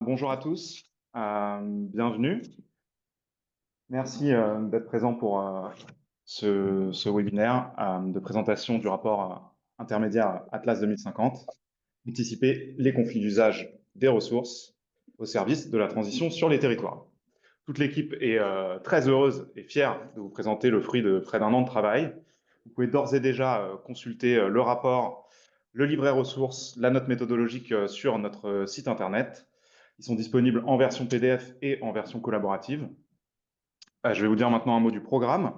Bonjour à tous, bienvenue. Merci d'être présent pour ce webinaire de présentation du rapport intermédiaire Atlas 2050, anticiper les conflits d'usage des ressources au service de la transition sur les territoires. Toute l'équipe est très heureuse et fière de vous présenter le fruit de près d'un an de travail. Vous pouvez d'ores et déjà consulter le rapport, le livret ressources, la note méthodologique sur notre site internet. Ils sont disponibles en version PDF et en version collaborative. Je vais vous dire maintenant un mot du programme.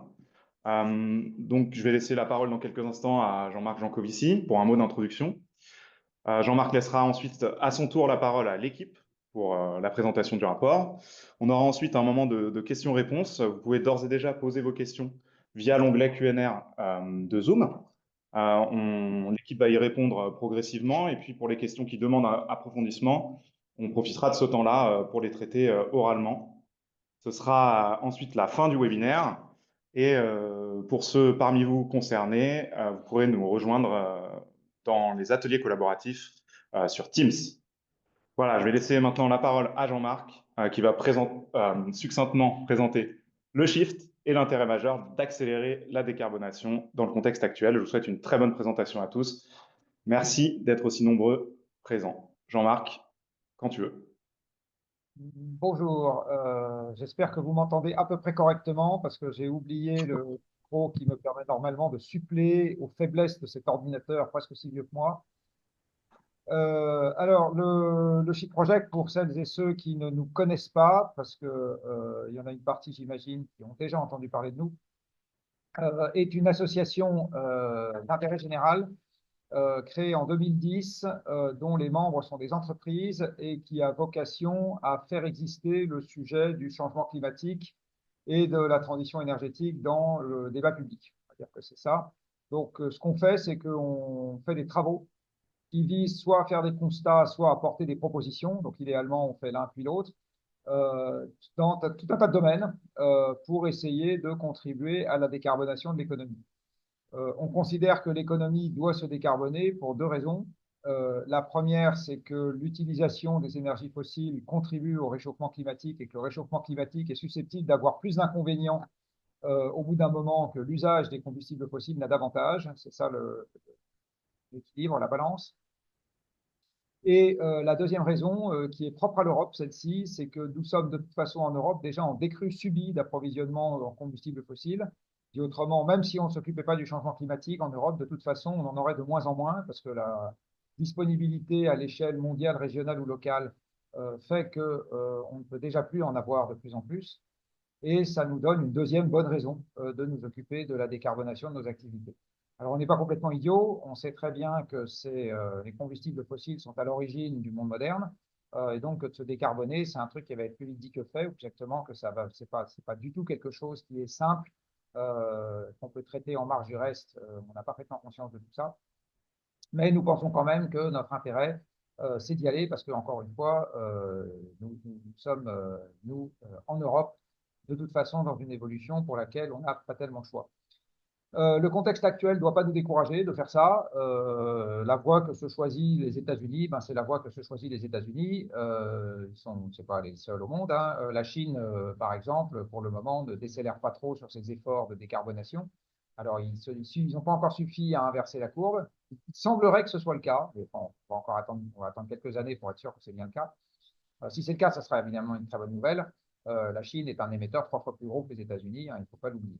Donc, je vais laisser la parole dans quelques instants à Jean-Marc Jancovici pour un mot d'introduction. Jean-Marc laissera ensuite à son tour la parole à l'équipe pour la présentation du rapport. On aura ensuite un moment de questions-réponses. Vous pouvez d'ores et déjà poser vos questions via l'onglet Q&R de Zoom. L'équipe va y répondre progressivement. Et puis, pour les questions qui demandent un approfondissement, on profitera de ce temps-là pour les traiter oralement. Ce sera ensuite la fin du webinaire. Et pour ceux parmi vous concernés, vous pourrez nous rejoindre dans les ateliers collaboratifs sur Teams. Voilà, je vais laisser maintenant la parole à Jean-Marc qui va succinctement présenter le shift et l'intérêt majeur d'accélérer la décarbonation dans le contexte actuel. Je vous souhaite une très bonne présentation à tous. Merci d'être aussi nombreux présents. Jean-Marc, quand tu veux. Bonjour, j'espère que vous m'entendez à peu près correctement parce que j'ai oublié le micro qui me permet normalement de suppléer aux faiblesses de cet ordinateur presque aussi vieux que moi. Alors, le Shift Project, pour celles et ceux qui ne nous connaissent pas, parce que il y en a une partie, j'imagine, qui ont déjà entendu parler de nous, est une association d'intérêt général créée en 2010, dont les membres sont des entreprises et qui a vocation à faire exister le sujet du changement climatique et de la transition énergétique dans le débat public. On va dire que c'est ça. Donc, ce qu'on fait, c'est qu'on fait des travaux qui visent soit à faire des constats, soit à apporter des propositions. Donc, idéalement, on fait l'un puis l'autre dans tout un tas de domaines pour essayer de contribuer à la décarbonation de l'économie. On considère que l'économie doit se décarboner pour deux raisons. La première, c'est que l'utilisation des énergies fossiles contribue au réchauffement climatique et que le réchauffement climatique est susceptible d'avoir plus d'inconvénients au bout d'un moment que l'usage des combustibles fossiles n'a d'avantage. C'est ça l'équilibre, la balance. Et la deuxième raison, qui est propre à l'Europe, celle-ci, c'est que nous sommes de toute façon en Europe déjà en décrue subie d'approvisionnement en combustibles fossiles. Dit autrement, même si on ne s'occupait pas du changement climatique en Europe, de toute façon, on en aurait de moins en moins parce que la disponibilité à l'échelle mondiale, régionale ou locale fait que on ne peut déjà plus en avoir de plus en plus. Et ça nous donne une deuxième bonne raison de nous occuper de la décarbonation de nos activités. Alors, on n'est pas complètement idiot. On sait très bien que les combustibles fossiles sont à l'origine du monde moderne. Et donc, de se décarboner, c'est un truc qui va être plus vite dit que fait, ou exactement que c'est pas du tout quelque chose qui est simple, qu'on peut traiter en marge du reste. On a parfaitement conscience de tout ça. Mais nous pensons quand même que notre intérêt, c'est d'y aller parce que, encore une fois, nous sommes, en Europe, de toute façon, dans une évolution pour laquelle on n'a pas tellement le choix. Le contexte actuel ne doit pas nous décourager de faire ça. La voie que se choisit les États-Unis, ben, c'est la voie que se choisit les États-Unis. C'est pas les seuls au monde, hein. La Chine, par exemple, pour le moment, ne décélère pas trop sur ses efforts de décarbonation. Alors, ils n'ont pas encore suffi à inverser la courbe. Il semblerait que ce soit le cas. Mais bon, on va attendre quelques années pour être sûr que c'est bien le cas. Si c'est le cas, ça sera évidemment une très bonne nouvelle. La Chine est un émetteur 3 fois plus gros que les États-Unis, hein, il ne faut pas l'oublier.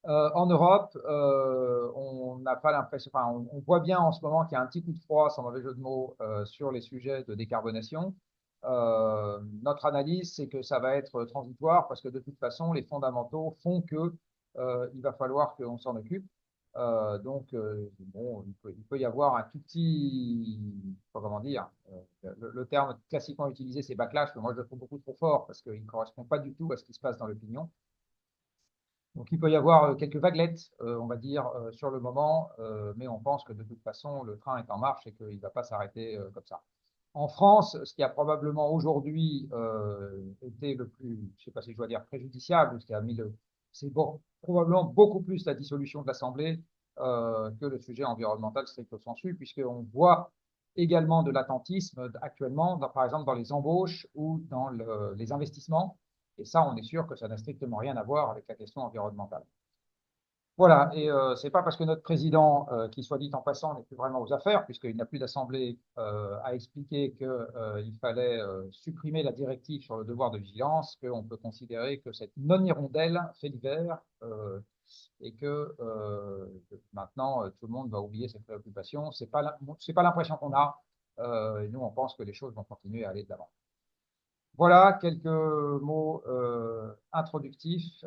En Europe, on n'a pas l'impression, enfin, on voit bien en ce moment qu'il y a un petit coup de froid, sans mauvais jeu de mots, sur les sujets de décarbonation. Notre analyse, c'est que ça va être transitoire parce que de toute façon, les fondamentaux font que il va falloir qu'on s'en occupe. Bon, il peut y avoir un tout petit, comment dire, le terme classiquement utilisé, c'est backlash, mais moi je le trouve beaucoup trop fort parce qu'il ne correspond pas du tout à ce qui se passe dans l'opinion. Donc, il peut y avoir quelques vaguelettes, on va dire, sur le moment, mais on pense que de toute façon, le train est en marche et qu'il ne va pas s'arrêter comme ça. En France, ce qui a probablement aujourd'hui été le plus, je ne sais pas si je dois dire préjudiciable, ce qui a mis c'est probablement beaucoup plus la dissolution de l'Assemblée que le sujet environnemental stricto sensu, puisqu'on voit également de l'attentisme actuellement, par exemple dans les embauches ou dans les investissements. Et ça, on est sûr que ça n'a strictement rien à voir avec la question environnementale. Voilà, et c'est pas parce que notre président, qui soit dit en passant, n'est plus vraiment aux affaires, puisqu'il n'a plus d'assemblée, a expliqué qu'il fallait supprimer la directive sur le devoir de vigilance, qu'on peut considérer que cette non-hirondelle fait l'hiver, et que maintenant tout le monde va oublier ses préoccupations. C'est pas l'impression qu'on a. Nous, on pense que les choses vont continuer à aller de l'avant. Voilà quelques mots introductifs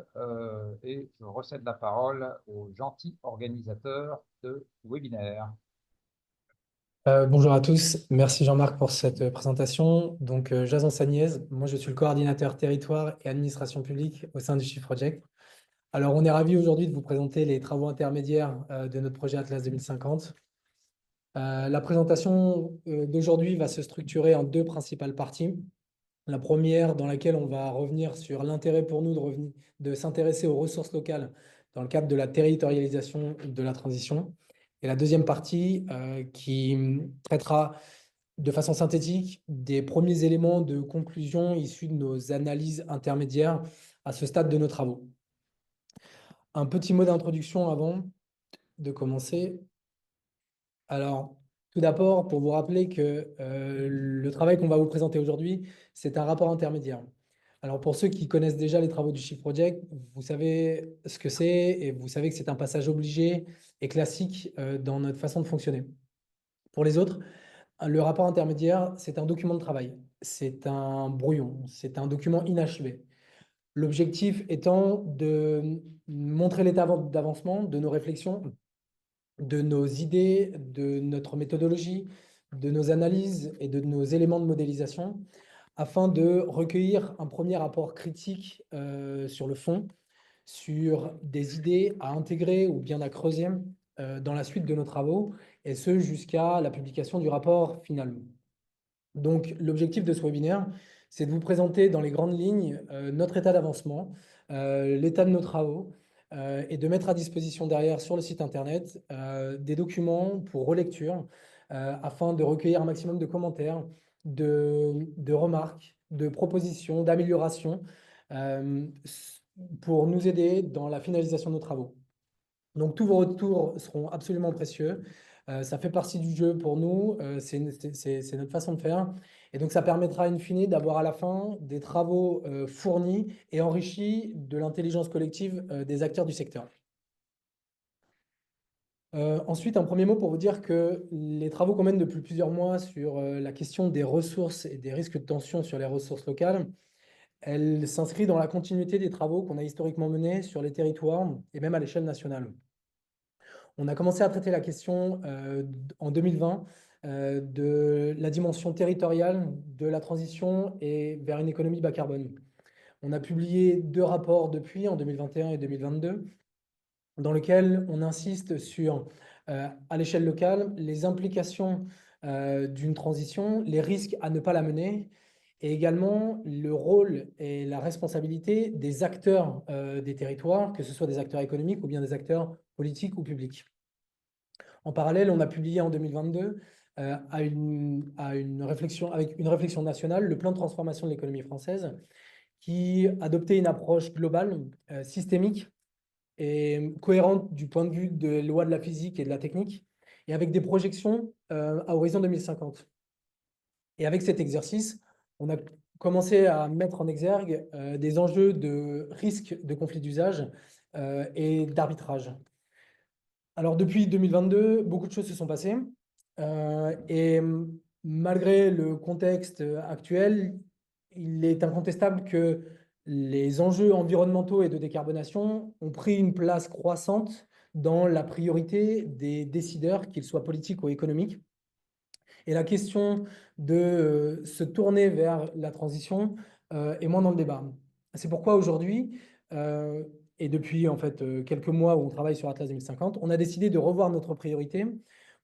et je recède la parole aux gentils organisateurs de webinaire. Bonjour à tous, merci Jean-Marc pour cette présentation. Donc, Jason Sagnez, moi je suis le coordinateur territoire et administration publique au sein du Shift Project. Alors, on est ravis aujourd'hui de vous présenter les travaux intermédiaires de notre projet Atlas 2050. La présentation d'aujourd'hui va se structurer en deux principales parties. La première, dans laquelle on va revenir sur l'intérêt pour nous de s'intéresser aux ressources locales dans le cadre de la territorialisation de la transition. Et la deuxième partie qui traitera de façon synthétique des premiers éléments de conclusion issus de nos analyses intermédiaires à ce stade de nos travaux. Un petit mot d'introduction avant de commencer. Alors, tout d'abord, pour vous rappeler que le travail qu'on va vous présenter aujourd'hui, c'est un rapport intermédiaire. Alors, pour ceux qui connaissent déjà les travaux du Shift Project, vous savez ce que c'est et vous savez que c'est un passage obligé et classique dans notre façon de fonctionner. Pour les autres, le rapport intermédiaire, c'est un document de travail, c'est un brouillon, c'est un document inachevé. L'objectif étant de montrer l'état d'avancement de nos réflexions, de nos idées, de notre méthodologie, de nos analyses et de nos éléments de modélisation, afin de recueillir un premier rapport critique sur le fond, sur des idées à intégrer ou bien à creuser dans la suite de nos travaux, et ce jusqu'à la publication du rapport final. Donc, l'objectif de ce webinaire, c'est de vous présenter dans les grandes lignes notre état d'avancement, l'état de nos travaux, et de mettre à disposition derrière sur le site internet des documents pour relecture afin de recueillir un maximum de commentaires, de remarques, de propositions, d'améliorations pour nous aider dans la finalisation de nos travaux. Donc, tous vos retours seront absolument précieux. Ça fait partie du jeu pour nous, c'est notre façon de faire. Et donc, ça permettra in fine d'avoir à la fin des travaux fournis et enrichis de l'intelligence collective des acteurs du secteur. Ensuite, un premier mot pour vous dire que les travaux qu'on mène depuis plusieurs mois sur la question des ressources et des risques de tension sur les ressources locales, elle s'inscrit dans la continuité des travaux qu'on a historiquement menés sur les territoires et même à l'échelle nationale. On a commencé à traiter la question en 2020 de la dimension territoriale de la transition et vers une économie bas carbone. On a publié 2 rapports depuis, en 2021 et 2022, dans lesquels on insiste sur, à l'échelle locale, les implications d'une transition, les risques à ne pas la mener, et également le rôle et la responsabilité des acteurs des territoires, que ce soit des acteurs économiques ou bien des acteurs politiques ou publics. En parallèle, on a publié en 2022, avec une réflexion nationale, le plan de transformation de l'économie française, qui adoptait une approche globale, systémique et cohérente du point de vue des lois de la physique et de la technique, et avec des projections à horizon 2050. Et avec cet exercice, on a commencé à mettre en exergue des enjeux de risque de conflit d'usage et d'arbitrage. Alors, depuis 2022, beaucoup de choses se sont passées. Et malgré le contexte actuel, il est incontestable que les enjeux environnementaux et de décarbonation ont pris une place croissante dans la priorité des décideurs, qu'ils soient politiques ou économiques. Et la question de se tourner vers la transition est moins dans le débat. C'est pourquoi aujourd'hui, et depuis en fait quelques mois où on travaille sur Atlas 2050, on a décidé de revoir notre priorité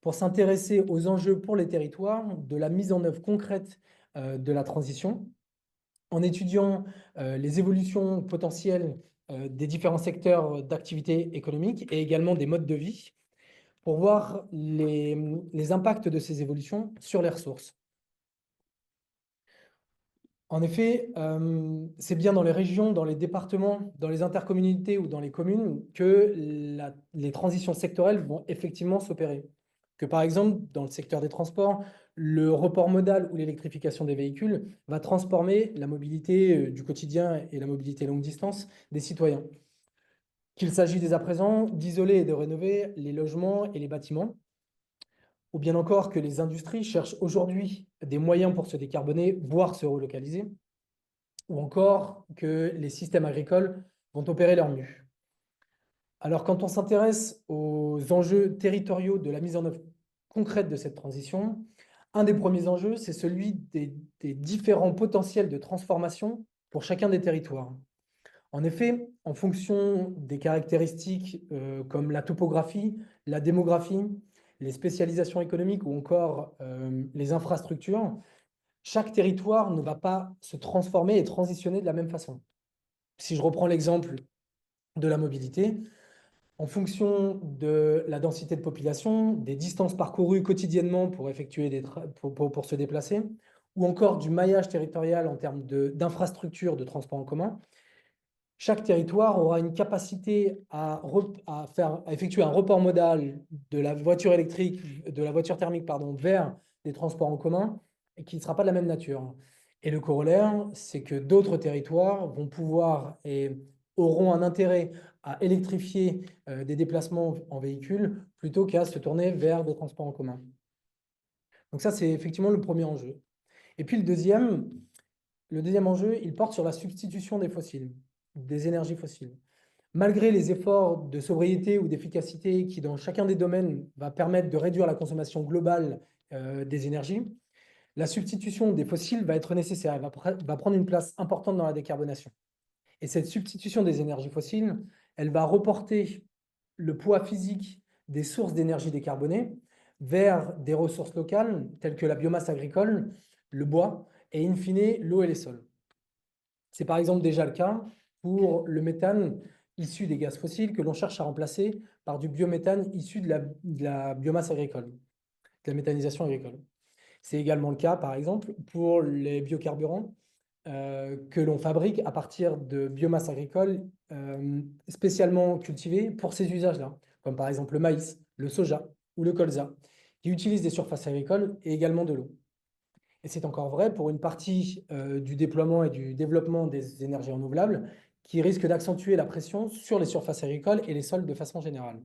pour s'intéresser aux enjeux pour les territoires de la mise en œuvre concrète de la transition, en étudiant les évolutions potentielles des différents secteurs d'activité économique et également des modes de vie, pour voir les impacts de ces évolutions sur les ressources. En effet, c'est bien dans les régions, dans les départements, dans les intercommunalités ou dans les communes que les transitions sectorielles vont effectivement s'opérer. Que par exemple, dans le secteur des transports, le report modal ou l'électrification des véhicules va transformer la mobilité du quotidien et la mobilité longue distance des citoyens. Qu'il s'agit dès à présent d'isoler et de rénover les logements et les bâtiments, ou bien encore que les industries cherchent aujourd'hui des moyens pour se décarboner, voire se relocaliser, ou encore que les systèmes agricoles vont opérer leur mieux. Alors, quand on s'intéresse aux enjeux territoriaux de la mise en œuvre concrète de cette transition, un des premiers enjeux, c'est celui des différents potentiels de transformation pour chacun des territoires. En effet, en fonction des caractéristiques comme la topographie, la démographie, les spécialisations économiques ou encore les infrastructures, chaque territoire ne va pas se transformer et transitionner de la même façon. Si je reprends l'exemple de la mobilité, en fonction de la densité de population, des distances parcourues quotidiennement pour effectuer pour se déplacer, ou encore du maillage territorial en termes d'infrastructures de transport en commun, chaque territoire aura une capacité à effectuer un report modal de la voiture électrique, de la voiture thermique, pardon, vers des transports en commun et qui ne sera pas de la même nature. Et le corollaire, c'est que d'autres territoires vont pouvoir et auront un intérêt à électrifier des déplacements en véhicule plutôt qu'à se tourner vers des transports en commun. Donc ça, c'est effectivement le premier enjeu. Et puis le deuxième enjeu, il porte sur la substitution des fossiles, des énergies fossiles. Malgré les efforts de sobriété ou d'efficacité qui, dans chacun des domaines, va permettre de réduire la consommation globale des énergies, la substitution des fossiles va être nécessaire, elle va prendre une place importante dans la décarbonation. Et cette substitution des énergies fossiles, elle va reporter le poids physique des sources d'énergie décarbonées vers des ressources locales telles que la biomasse agricole, le bois et in fine l'eau et les sols. C'est par exemple déjà le cas pour le méthane issu des gaz fossiles que l'on cherche à remplacer par du biométhane issu de la biomasse agricole, de la méthanisation agricole. C'est également le cas, par exemple, pour les biocarburants que l'on fabrique à partir de biomasse agricole spécialement cultivée pour ces usages-là, comme par exemple le maïs, le soja ou le colza, qui utilisent des surfaces agricoles et également de l'eau. Et c'est encore vrai pour une partie du déploiement et du développement des énergies renouvelables qui risque d'accentuer la pression sur les surfaces agricoles et les sols de façon générale.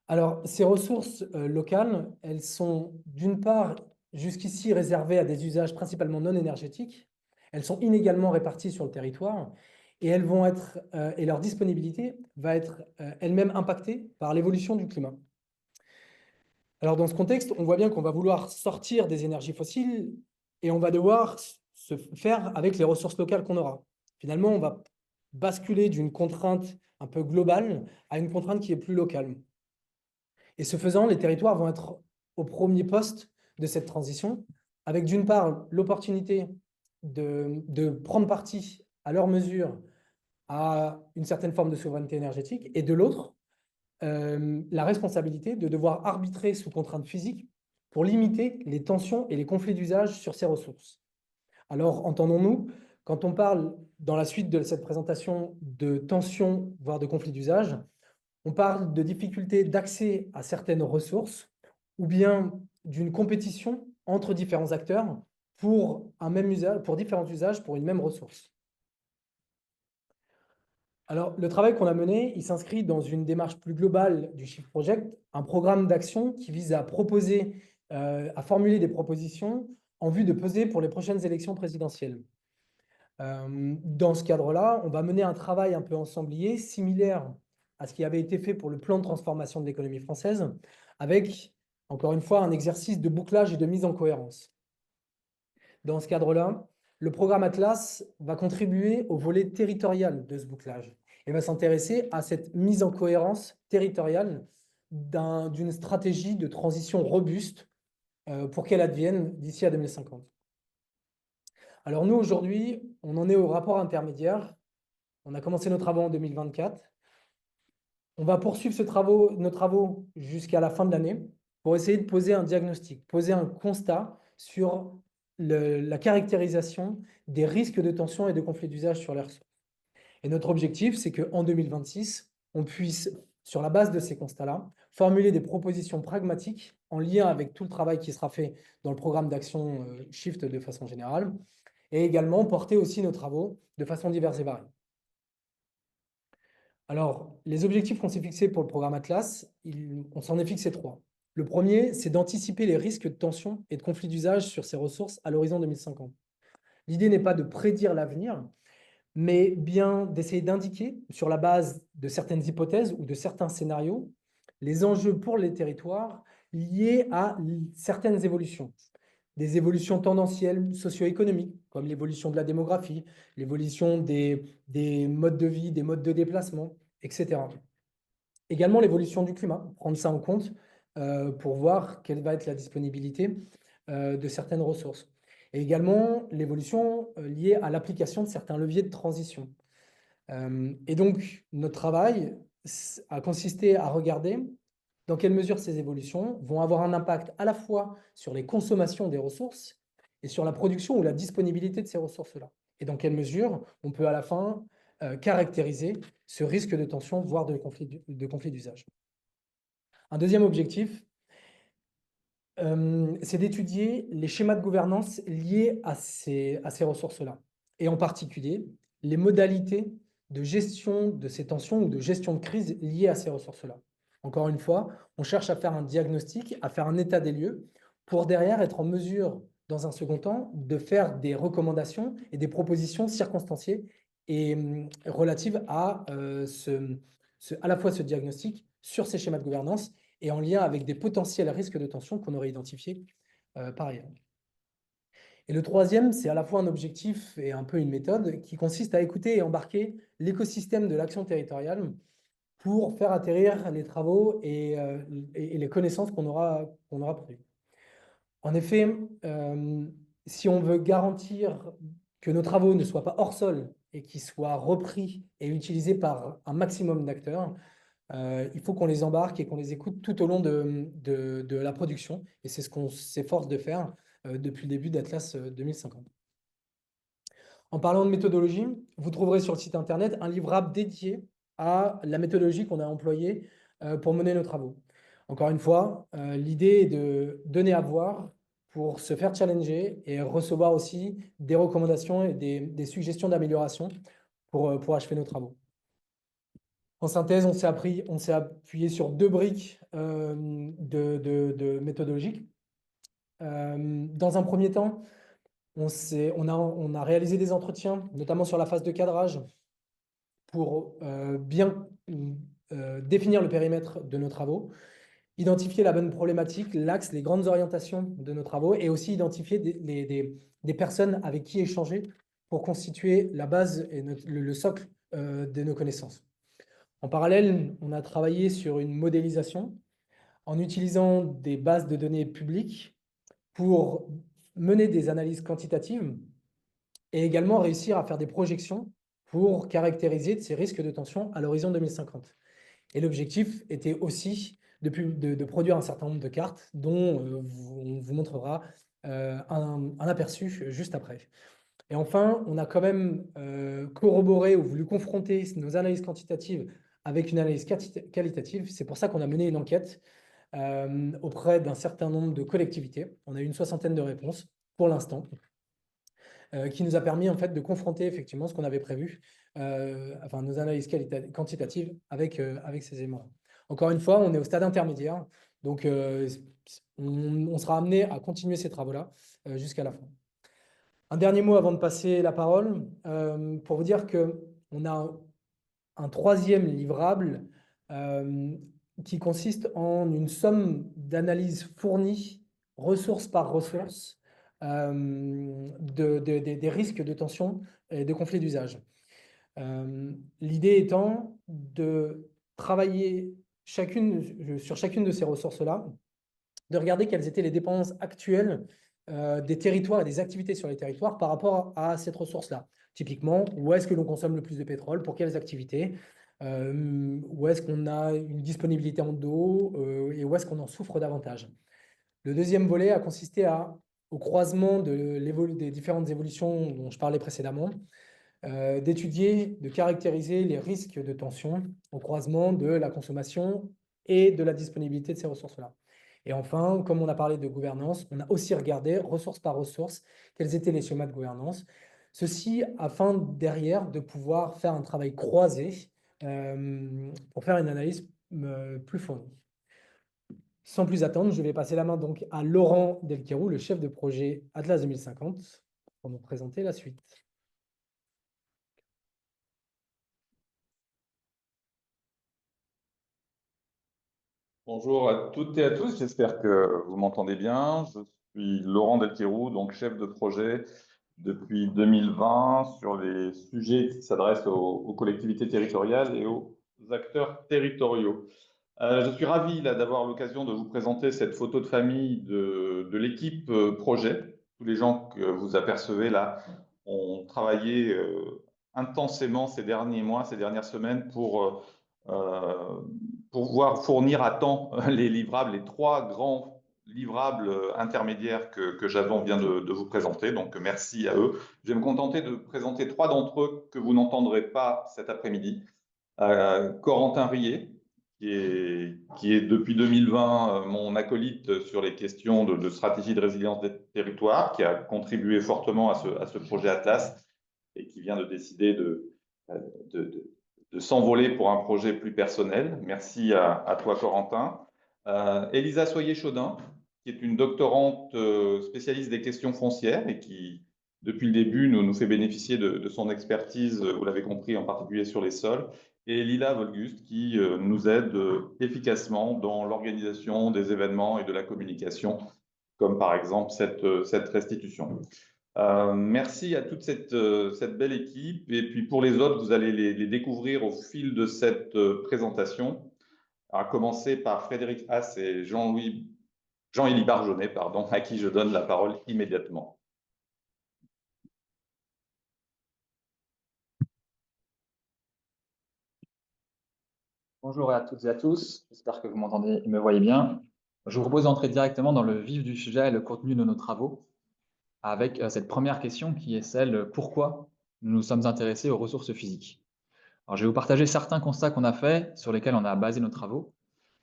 Alors, ces ressources locales, elles sont d'une part jusqu'ici réservées à des usages principalement non énergétiques. Elles sont inégalement réparties sur le territoire et elles vont être, et leur disponibilité va être elle-même impactée par l'évolution du climat. Alors, dans ce contexte, on voit bien qu'on va vouloir sortir des énergies fossiles et on va devoir se faire avec les ressources locales qu'on aura. Finalement, on va basculer d'une contrainte un peu globale à une contrainte qui est plus locale. Et ce faisant, les territoires vont être au premier poste de cette transition, avec d'une part l'opportunité de prendre parti à leur mesure à une certaine forme de souveraineté énergétique, et de l'autre, la responsabilité de devoir arbitrer sous contrainte physique pour limiter les tensions et les conflits d'usage sur ces ressources. Alors, entendons-nous, quand on parle dans la suite de cette présentation de tensions, voire de conflits d'usage, on parle de difficultés d'accès à certaines ressources ou bien d'une compétition entre différents acteurs pour un même usage, pour différents usages pour une même ressource. Alors, le travail qu'on a mené, il s'inscrit dans une démarche plus globale du Shift Project, un programme d'action qui vise à proposer, à formuler des propositions en vue de peser pour les prochaines élections présidentielles. Dans ce cadre-là, on va mener un travail un peu ensemblier, similaire à ce qui avait été fait pour le plan de transformation de l'économie française, avec, encore une fois, un exercice de bouclage et de mise en cohérence. Dans ce cadre-là, le programme Atlas va contribuer au volet territorial de ce bouclage et va s'intéresser à cette mise en cohérence territoriale d'une stratégie de transition robuste pour qu'elle advienne d'ici à 2050. Alors nous, aujourd'hui, on en est au rapport intermédiaire. On a commencé nos travaux en 2024. On va poursuivre nos travaux jusqu'à la fin de l'année pour essayer de poser un diagnostic, poser un constat sur la caractérisation des risques de tension et de conflit d'usage sur les ressources. Et notre objectif, c'est qu'en 2026, on puisse, sur la base de ces constats-là, formuler des propositions pragmatiques en lien avec tout le travail qui sera fait dans le programme d'action Shift de façon générale, et également porter aussi nos travaux de façon diverse et variée. Alors, les objectifs qu'on s'est fixés pour le programme Atlas, on s'en est fixé 3. Le premier, c'est d'anticiper les risques de tension et de conflit d'usage sur ces ressources à l'horizon 2050. L'idée n'est pas de prédire l'avenir, mais bien d'essayer d'indiquer, sur la base de certaines hypothèses ou de certains scénarios, les enjeux pour les territoires liés à certaines évolutions. Des évolutions tendancielles socio-économiques, comme l'évolution de la démographie, l'évolution des modes de vie, des modes de déplacement, etc. Également l'évolution du climat, prendre ça en compte pour voir quelle va être la disponibilité de certaines ressources. Et également l'évolution liée à l'application de certains leviers de transition. Et donc, notre travail a consisté à regarder dans quelle mesure ces évolutions vont avoir un impact à la fois sur les consommations des ressources et sur la production ou la disponibilité de ces ressources-là. Et dans quelle mesure on peut à la fin caractériser ce risque de tension, voire de conflit d'usage. Un deuxième objectif, c'est d'étudier les schémas de gouvernance liés à ces ressources-là, et en particulier les modalités de gestion de ces tensions ou de gestion de crise liées à ces ressources-là. Encore une fois, on cherche à faire un diagnostic, à faire un état des lieux, pour derrière être en mesure, dans un second temps, de faire des recommandations et des propositions circonstanciées et relatives à, à la fois ce diagnostic sur ces schémas de gouvernance et en lien avec des potentiels risques de tension qu'on aurait identifiés par ailleurs. Et le troisième, c'est à la fois un objectif et un peu une méthode qui consiste à écouter et embarquer l'écosystème de l'action territoriale pour faire atterrir les travaux et les connaissances qu'on aura produites. En effet, si on veut garantir que nos travaux ne soient pas hors sol et qu'ils soient repris et utilisés par un maximum d'acteurs, il faut qu'on les embarque et qu'on les écoute tout au long de la production. Et c'est ce qu'on s'efforce de faire depuis le début d'Atlas 2050. En parlant de méthodologie, vous trouverez sur le site internet un livrable dédié à la méthodologie qu'on a employée pour mener nos travaux. Encore une fois, l'idée est de donner à voir pour se faire challenger et recevoir aussi des recommandations et des suggestions d'amélioration pour achever nos travaux. En synthèse, on s'est appuyé sur 2 briques de méthodologiques. Dans un premier temps, on a réalisé des entretiens, notamment sur la phase de cadrage, pour bien définir le périmètre de nos travaux, identifier la bonne problématique, l'axe, les grandes orientations de nos travaux, et aussi identifier des personnes avec qui échanger pour constituer la base et le socle de nos connaissances. En parallèle, on a travaillé sur une modélisation en utilisant des bases de données publiques pour mener des analyses quantitatives et également réussir à faire des projections pour caractériser ces risques de tension à l'horizon 2050. Et l'objectif était aussi de produire un certain nombre de cartes dont on vous montrera un aperçu juste après. Et enfin, on a quand même corroboré ou voulu confronter nos analyses quantitatives avec une analyse qualitative. C'est pour ça qu'on a mené une enquête auprès d'un certain nombre de collectivités. On a eu une 60aine de réponses pour l'instant, qui nous a permis en fait de confronter effectivement ce qu'on avait prévu, enfin nos analyses quantitatives avec ces éléments. Encore une fois, on est au stade intermédiaire, donc on sera amené à continuer ces travaux-là jusqu'à la fin. Un dernier mot avant de passer la parole, pour vous dire qu'on a un troisième livrable qui consiste en une somme d'analyses fournies, ressource par ressource, des risques de tension et de conflit d'usage. L'idée étant de travailler sur chacune de ces ressources-là, de regarder quelles étaient les dépendances actuelles des territoires et des activités sur les territoires par rapport à cette ressource-là. Typiquement, où est-ce que l'on consomme le plus de pétrole, pour quelles activités, où est-ce qu'on a une disponibilité en eau et où est-ce qu'on en souffre davantage. Le deuxième volet a consisté au croisement des différentes évolutions dont je parlais précédemment, d'étudier, de caractériser les risques de tension au croisement de la consommation et de la disponibilité de ces ressources-là. Et enfin, comme on a parlé de gouvernance, on a aussi regardé, ressource par ressource, quels étaient les schémas de gouvernance. Ceci afin, derrière, de pouvoir faire un travail croisé pour faire une analyse plus fournie. Sans plus attendre, je vais passer la main donc à Laurent Delquerou, le chef de projet Atlas 2050, pour nous présenter la suite. Bonjour à toutes et à tous, j'espère que vous m'entendez bien. Je suis Laurent Delquerou, donc chef de projet depuis 2020 sur les sujets qui s'adressent aux collectivités territoriales et aux acteurs territoriaux. Je suis ravi là d'avoir l'occasion de vous présenter cette photo de famille de l'équipe projet. Tous les gens que vous apercevez là ont travaillé intensément ces derniers mois, ces dernières semaines pour pouvoir fournir à temps les livrables, les 3 grands livrables intermédiaires que Javon vient de vous présenter. Donc, merci à eux. Je vais me contenter de présenter 3 d'entre eux que vous n'entendrez pas cet après-midi. Corentin Rier, qui est depuis 2020 mon acolyte sur les questions de stratégie de résilience des territoires, qui a contribué fortement à ce projet Atlas et qui vient de décider de s'envoler pour un projet plus personnel. Merci à toi, Corentin. Elisa Soyer-Chaudin, qui est une doctorante spécialiste des questions foncières et qui, depuis le début, nous fait bénéficier de son expertise, vous l'avez compris, en particulier sur les sols. Et Lila Volguste, qui nous aide efficacement dans l'organisation des événements et de la communication, comme par exemple cette restitution. Merci à toute cette belle équipe. Et puis pour les autres, vous allez les découvrir au fil de cette présentation, à commencer par Frédéric Haas et Jean-Élie Barjonnet, pardon, à qui je donne la parole immédiatement. Bonjour à toutes et à tous, j'espère que vous m'entendez et me voyez bien. Je vous propose d'entrer directement dans le vif du sujet et le contenu de nos travaux, avec cette première question qui est celle pourquoi nous nous sommes intéressés aux ressources physiques. Alors, je vais vous partager certains constats qu'on a faits, sur lesquels on a basé nos travaux.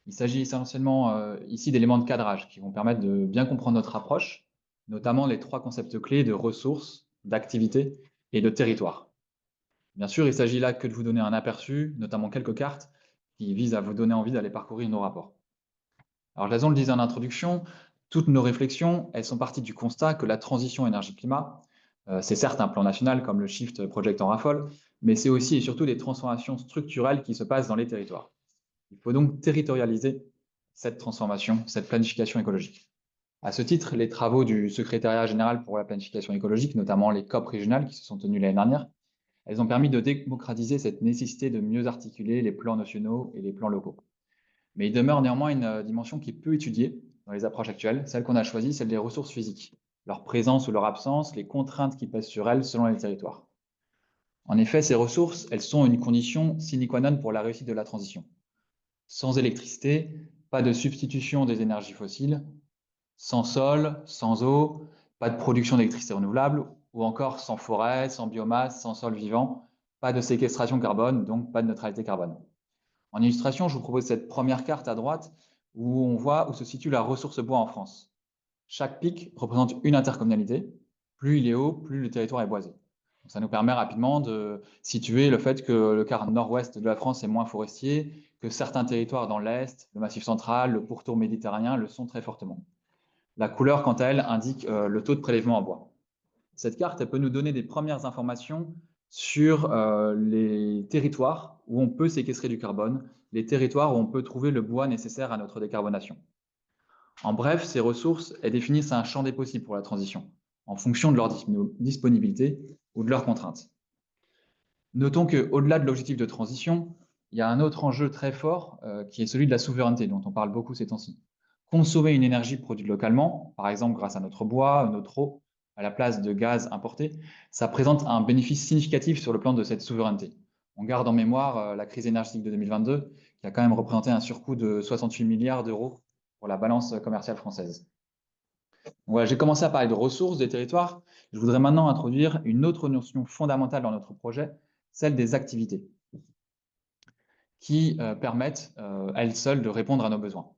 Il s'agit essentiellement ici d'éléments de cadrage qui vont permettre de bien comprendre notre approche, notamment les 3 concepts clés de ressources, d'activité et de territoire. Bien sûr, il s'agit là que de vous donner un aperçu, notamment quelques cartes, qui visent à vous donner envie d'aller parcourir nos rapports. Alors, Jason le disait en introduction, toutes nos réflexions, elles sont parties du constat que la transition énergie-climat, c'est certes un plan national comme le Shift Project en raffole, mais c'est aussi et surtout des transformations structurelles qui se passent dans les territoires. Il faut donc territorialiser cette transformation, cette planification écologique. À ce titre, les travaux du Secrétariat général pour la planification écologique, notamment les COP régionales qui se sont tenues l'année dernière, elles ont permis de démocratiser cette nécessité de mieux articuler les plans nationaux et les plans locaux. Mais il demeure néanmoins une dimension qui est peu étudiée dans les approches actuelles, celle qu'on a choisie, celle des ressources physiques, leur présence ou leur absence, les contraintes qui pèsent sur elles selon les territoires. En effet, ces ressources, elles sont une condition sine qua non pour la réussite de la transition. Sans électricité, pas de substitution des énergies fossiles, sans sol, sans eau, pas de production d'électricité renouvelable, ou encore sans forêt, sans biomasse, sans sol vivant, pas de séquestration carbone, donc pas de neutralité carbone. En illustration, je vous propose cette première carte à droite où on voit où se situe la ressource bois en France. Chaque pic représente une intercommunalité. Plus il est haut, plus le territoire est boisé. Donc, ça nous permet rapidement de situer le fait que le quart nord-ouest de la France est moins forestier, que certains territoires dans l'Est, le Massif central, le pourtour méditerranéen le sont très fortement. La couleur, quant à elle, indique le taux de prélèvement en bois. Cette carte, elle peut nous donner des premières informations sur les territoires où on peut séquestrer du carbone, les territoires où on peut trouver le bois nécessaire à notre décarbonation. En bref, ces ressources, elles définissent un champ des possibles pour la transition, en fonction de leur disponibilité ou de leurs contraintes. Notons qu'au-delà de l'objectif de transition, il y a un autre enjeu très fort qui est celui de la souveraineté, dont on parle beaucoup ces temps-ci. Consommer une énergie produite localement, par exemple grâce à notre bois, notre eau, à la place de gaz importé, ça présente un bénéfice significatif sur le plan de cette souveraineté. On garde en mémoire la crise énergétique de 2022, qui a quand même représenté un surcoût de 68 milliards d'euros pour la balance commerciale française. Voilà, j'ai commencé à parler de ressources, des territoires. Je voudrais maintenant introduire une autre notion fondamentale dans notre projet, celle des activités, qui permettent à elles seules de répondre à nos besoins.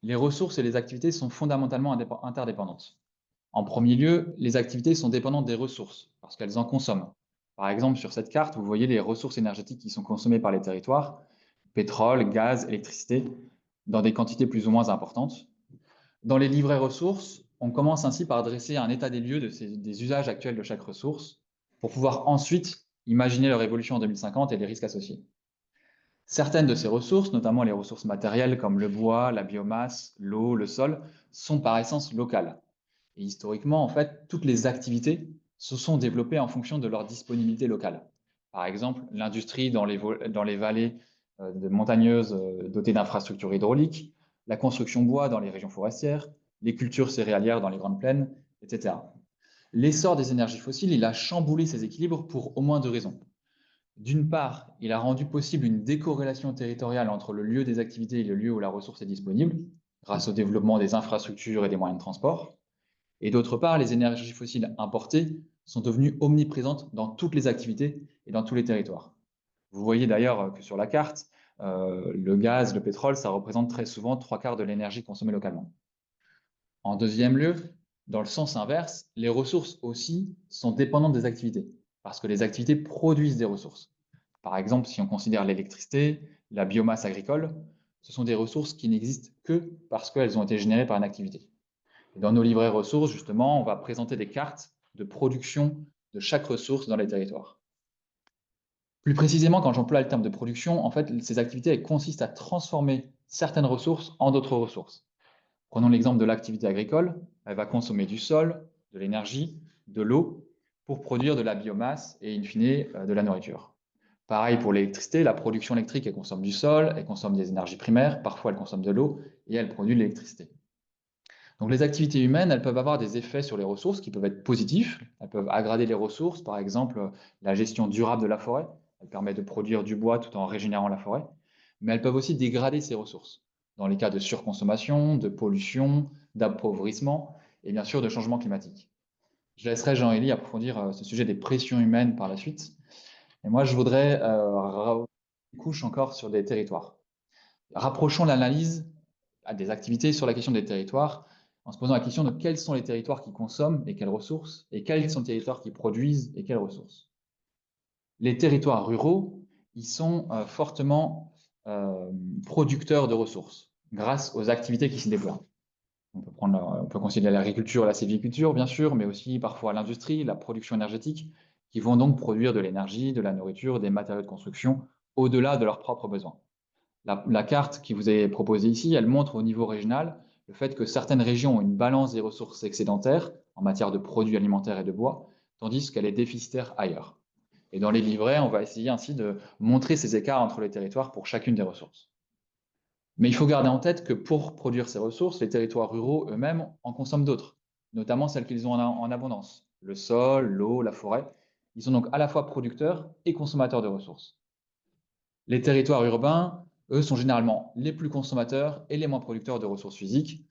Les ressources et les activités sont fondamentalement interdépendantes. En premier lieu, les activités sont dépendantes des ressources, parce qu'elles en consomment. Par exemple, sur cette carte, vous voyez les ressources énergétiques qui sont consommées par les territoires, pétrole, gaz, électricité, dans des quantités plus ou moins importantes. Dans les livrets ressources, on commence ainsi par dresser un état des lieux des usages actuels de chaque ressource, pour pouvoir ensuite imaginer leur évolution en 2050 et les risques associés. Certaines de ces ressources, notamment les ressources matérielles comme le bois, la biomasse, l'eau, le sol, sont par essence locales. Et historiquement, en fait, toutes les activités se sont développées en fonction de leur disponibilité locale. Par exemple, l'industrie dans les vallées montagneuses dotées d'infrastructures hydrauliques, la construction bois dans les régions forestières, les cultures céréalières dans les grandes plaines, etc. L'essor des énergies fossiles, il a chamboulé ces équilibres pour au moins deux raisons. D'une part, il a rendu possible une décorrélation territoriale entre le lieu des activités et le lieu où la ressource est disponible, grâce au développement des infrastructures et des moyens de transport. Et d'autre part, les énergies fossiles importées sont devenues omniprésentes dans toutes les activités et dans tous les territoires. Vous voyez d'ailleurs que sur la carte, le gaz, le pétrole, ça représente très souvent 3/4 de l'énergie consommée localement. En deuxième lieu, dans le sens inverse, les ressources aussi sont dépendantes des activités, parce que les activités produisent des ressources. Par exemple, si on considère l'électricité, la biomasse agricole, ce sont des ressources qui n'existent que parce qu'elles ont été générées par une activité. Et dans nos livrets ressources, justement, on va présenter des cartes de production de chaque ressource dans les territoires. Plus précisément, quand j'emploie le terme de production, en fait, ces activités elles consistent à transformer certaines ressources en d'autres ressources. Prenons l'exemple de l'activité agricole. Elle va consommer du sol, de l'énergie, de l'eau pour produire de la biomasse et, in fine, de la nourriture. Pareil pour l'électricité, la production électrique, elle consomme du sol, elle consomme des énergies primaires, parfois elle consomme de l'eau et elle produit de l'électricité. Donc les activités humaines, elles peuvent avoir des effets sur les ressources qui peuvent être positifs. Elles peuvent aggrader les ressources, par exemple la gestion durable de la forêt. Elle permet de produire du bois tout en régénérant la forêt. Mais elles peuvent aussi dégrader ces ressources, dans les cas de surconsommation, de pollution, d'appauvrissement et bien sûr de changement climatique. Je laisserai Jean-Élie approfondir ce sujet des pressions humaines par la suite. Et moi, je voudrais rajouter une couche encore sur des territoires. Rapprochons l'analyse des activités sur la question des territoires en se posant la question de quels sont les territoires qui consomment et quelles ressources, et quels sont les territoires qui produisent et quelles ressources. Les territoires ruraux, ils sont fortement producteurs de ressources grâce aux activités qui s'y déploient. On peut considérer l'agriculture et la sylviculture, bien sûr, mais aussi parfois l'industrie, la production énergétique, qui vont donc produire de l'énergie, de la nourriture, des matériaux de construction, au-delà de leurs propres besoins. La carte qui vous est proposée ici, elle montre au niveau régional le fait que certaines régions ont une balance des ressources excédentaires en matière de produits alimentaires et de bois, tandis qu'elle est déficitaire ailleurs. Et dans les livrets, on va essayer ainsi de montrer ces écarts entre les territoires pour chacune des ressources. Mais il faut garder en tête que pour produire ces ressources, les territoires ruraux eux-mêmes en consomment d'autres, notamment celles qu'ils ont en abondance. Le sol, l'eau, la forêt, ils sont donc à la fois producteurs et consommateurs de ressources. Les territoires urbains, eux, sont généralement les plus consommateurs et les moins producteurs de ressources physiques,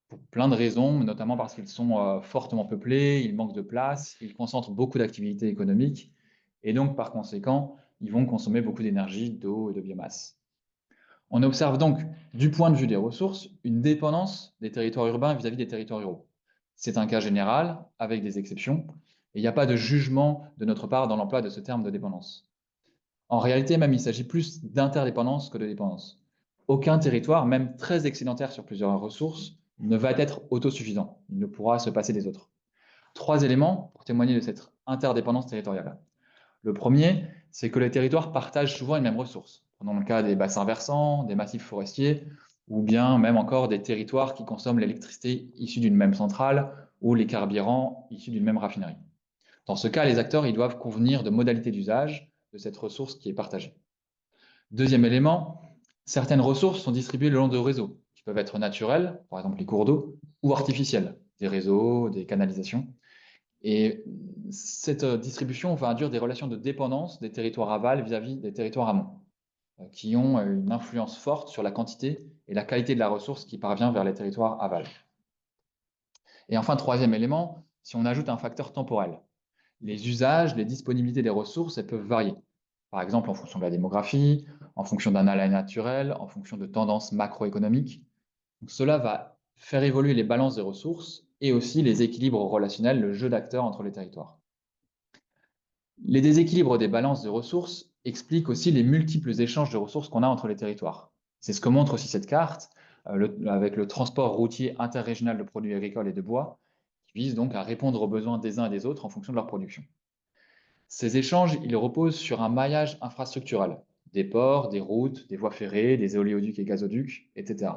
pour plein de raisons, notamment parce qu'ils sont fortement peuplés, ils manquent de place, ils concentrent beaucoup d'activités économiques, et donc par conséquent, ils vont consommer beaucoup d'énergie, d'eau et de biomasse. On observe donc, du point de vue des ressources, une dépendance des territoires urbains vis-à-vis des territoires ruraux. C'est un cas général, avec des exceptions, et il n'y a pas de jugement de notre part dans l'emploi de ce terme de dépendance. En réalité, même, il s'agit plus d'interdépendance que de dépendance. Aucun territoire, même très excédentaire sur plusieurs ressources, ne va être autosuffisant. Il ne pourra se passer des autres. 3 éléments pour témoigner de cette interdépendance territoriale. Le premier, c'est que les territoires partagent souvent une même ressource. Prenons le cas des bassins versants, des massifs forestiers, ou bien même encore des territoires qui consomment l'électricité issue d'une même centrale ou les carburants issus d'une même raffinerie. Dans ce cas, les acteurs ils doivent convenir de modalités d'usage de cette ressource qui est partagée. Deuxième élément, certaines ressources sont distribuées le long de réseaux, qui peuvent être naturels, par exemple les cours d'eau, ou artificiels, des réseaux, des canalisations. Et cette distribution va induire des relations de dépendance des territoires aval vis-à-vis des territoires amont, qui ont une influence forte sur la quantité et la qualité de la ressource qui parvient vers les territoires aval. Et enfin, troisième élément, si on ajoute un facteur temporel, les usages, les disponibilités des ressources, elles peuvent varier. Par exemple, en fonction de la démographie, en fonction d'un aléa naturel, en fonction de tendances macroéconomiques. Donc, cela va faire évoluer les balances des ressources et aussi les équilibres relationnels, le jeu d'acteurs entre les territoires. Les déséquilibres des balances de ressources expliquent aussi les multiples échanges de ressources qu'on a entre les territoires. C'est ce que montre aussi cette carte, avec le transport routier interrégional de produits agricoles et de bois, qui vise donc à répondre aux besoins des uns et des autres en fonction de leur production. Ces échanges, ils reposent sur un maillage infrastructurel, des ports, des routes, des voies ferrées, des oléoducs et gazoducs, etc.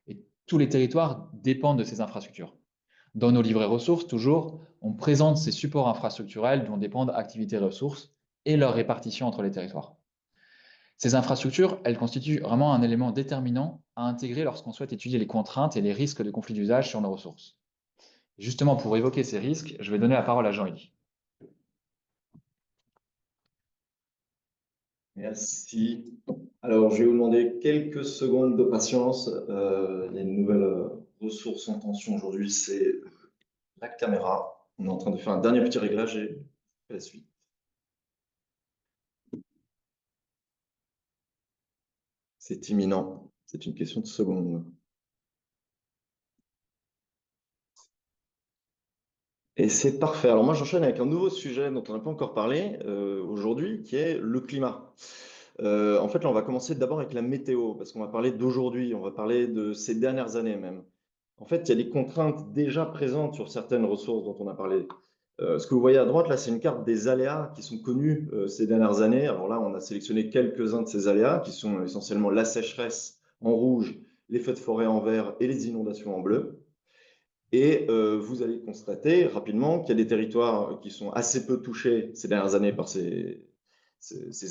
Et tous les territoires dépendent de ces infrastructures. Dans nos livrets ressources, toujours, on présente ces supports infrastructurels dont dépendent activités ressources et leur répartition entre les territoires. Ces infrastructures, elles constituent vraiment un élément déterminant à intégrer lorsqu'on souhaite étudier les contraintes et les risques de conflits d'usage sur nos ressources. Justement, pour évoquer ces risques, je vais donner la parole à Jean-Élie. Merci. Alors, je vais vous demander quelques secondes de patience. Il y a une nouvelle ressource en tension aujourd'hui, c'est la caméra. On est en train de faire un dernier petit réglage et la suite. C'est imminent. C'est une question de secondes. Et c'est parfait. Alors moi, j'enchaîne avec un nouveau sujet dont on n'a pas encore parlé aujourd'hui, qui est le climat. En fait, là, on va commencer d'abord avec la météo, parce qu'on va parler d'aujourd'hui, on va parler de ces dernières années même. En fait, il y a des contraintes déjà présentes sur certaines ressources dont on a parlé. Ce que vous voyez à droite, là, c'est une carte des aléas qui sont connus ces dernières années. Alors là, on a sélectionné quelques-uns de ces aléas, qui sont essentiellement la sécheresse en rouge, les feux de forêt en vert et les inondations en bleu. Et vous allez constater rapidement qu'il y a des territoires qui sont assez peu touchés ces dernières années par ces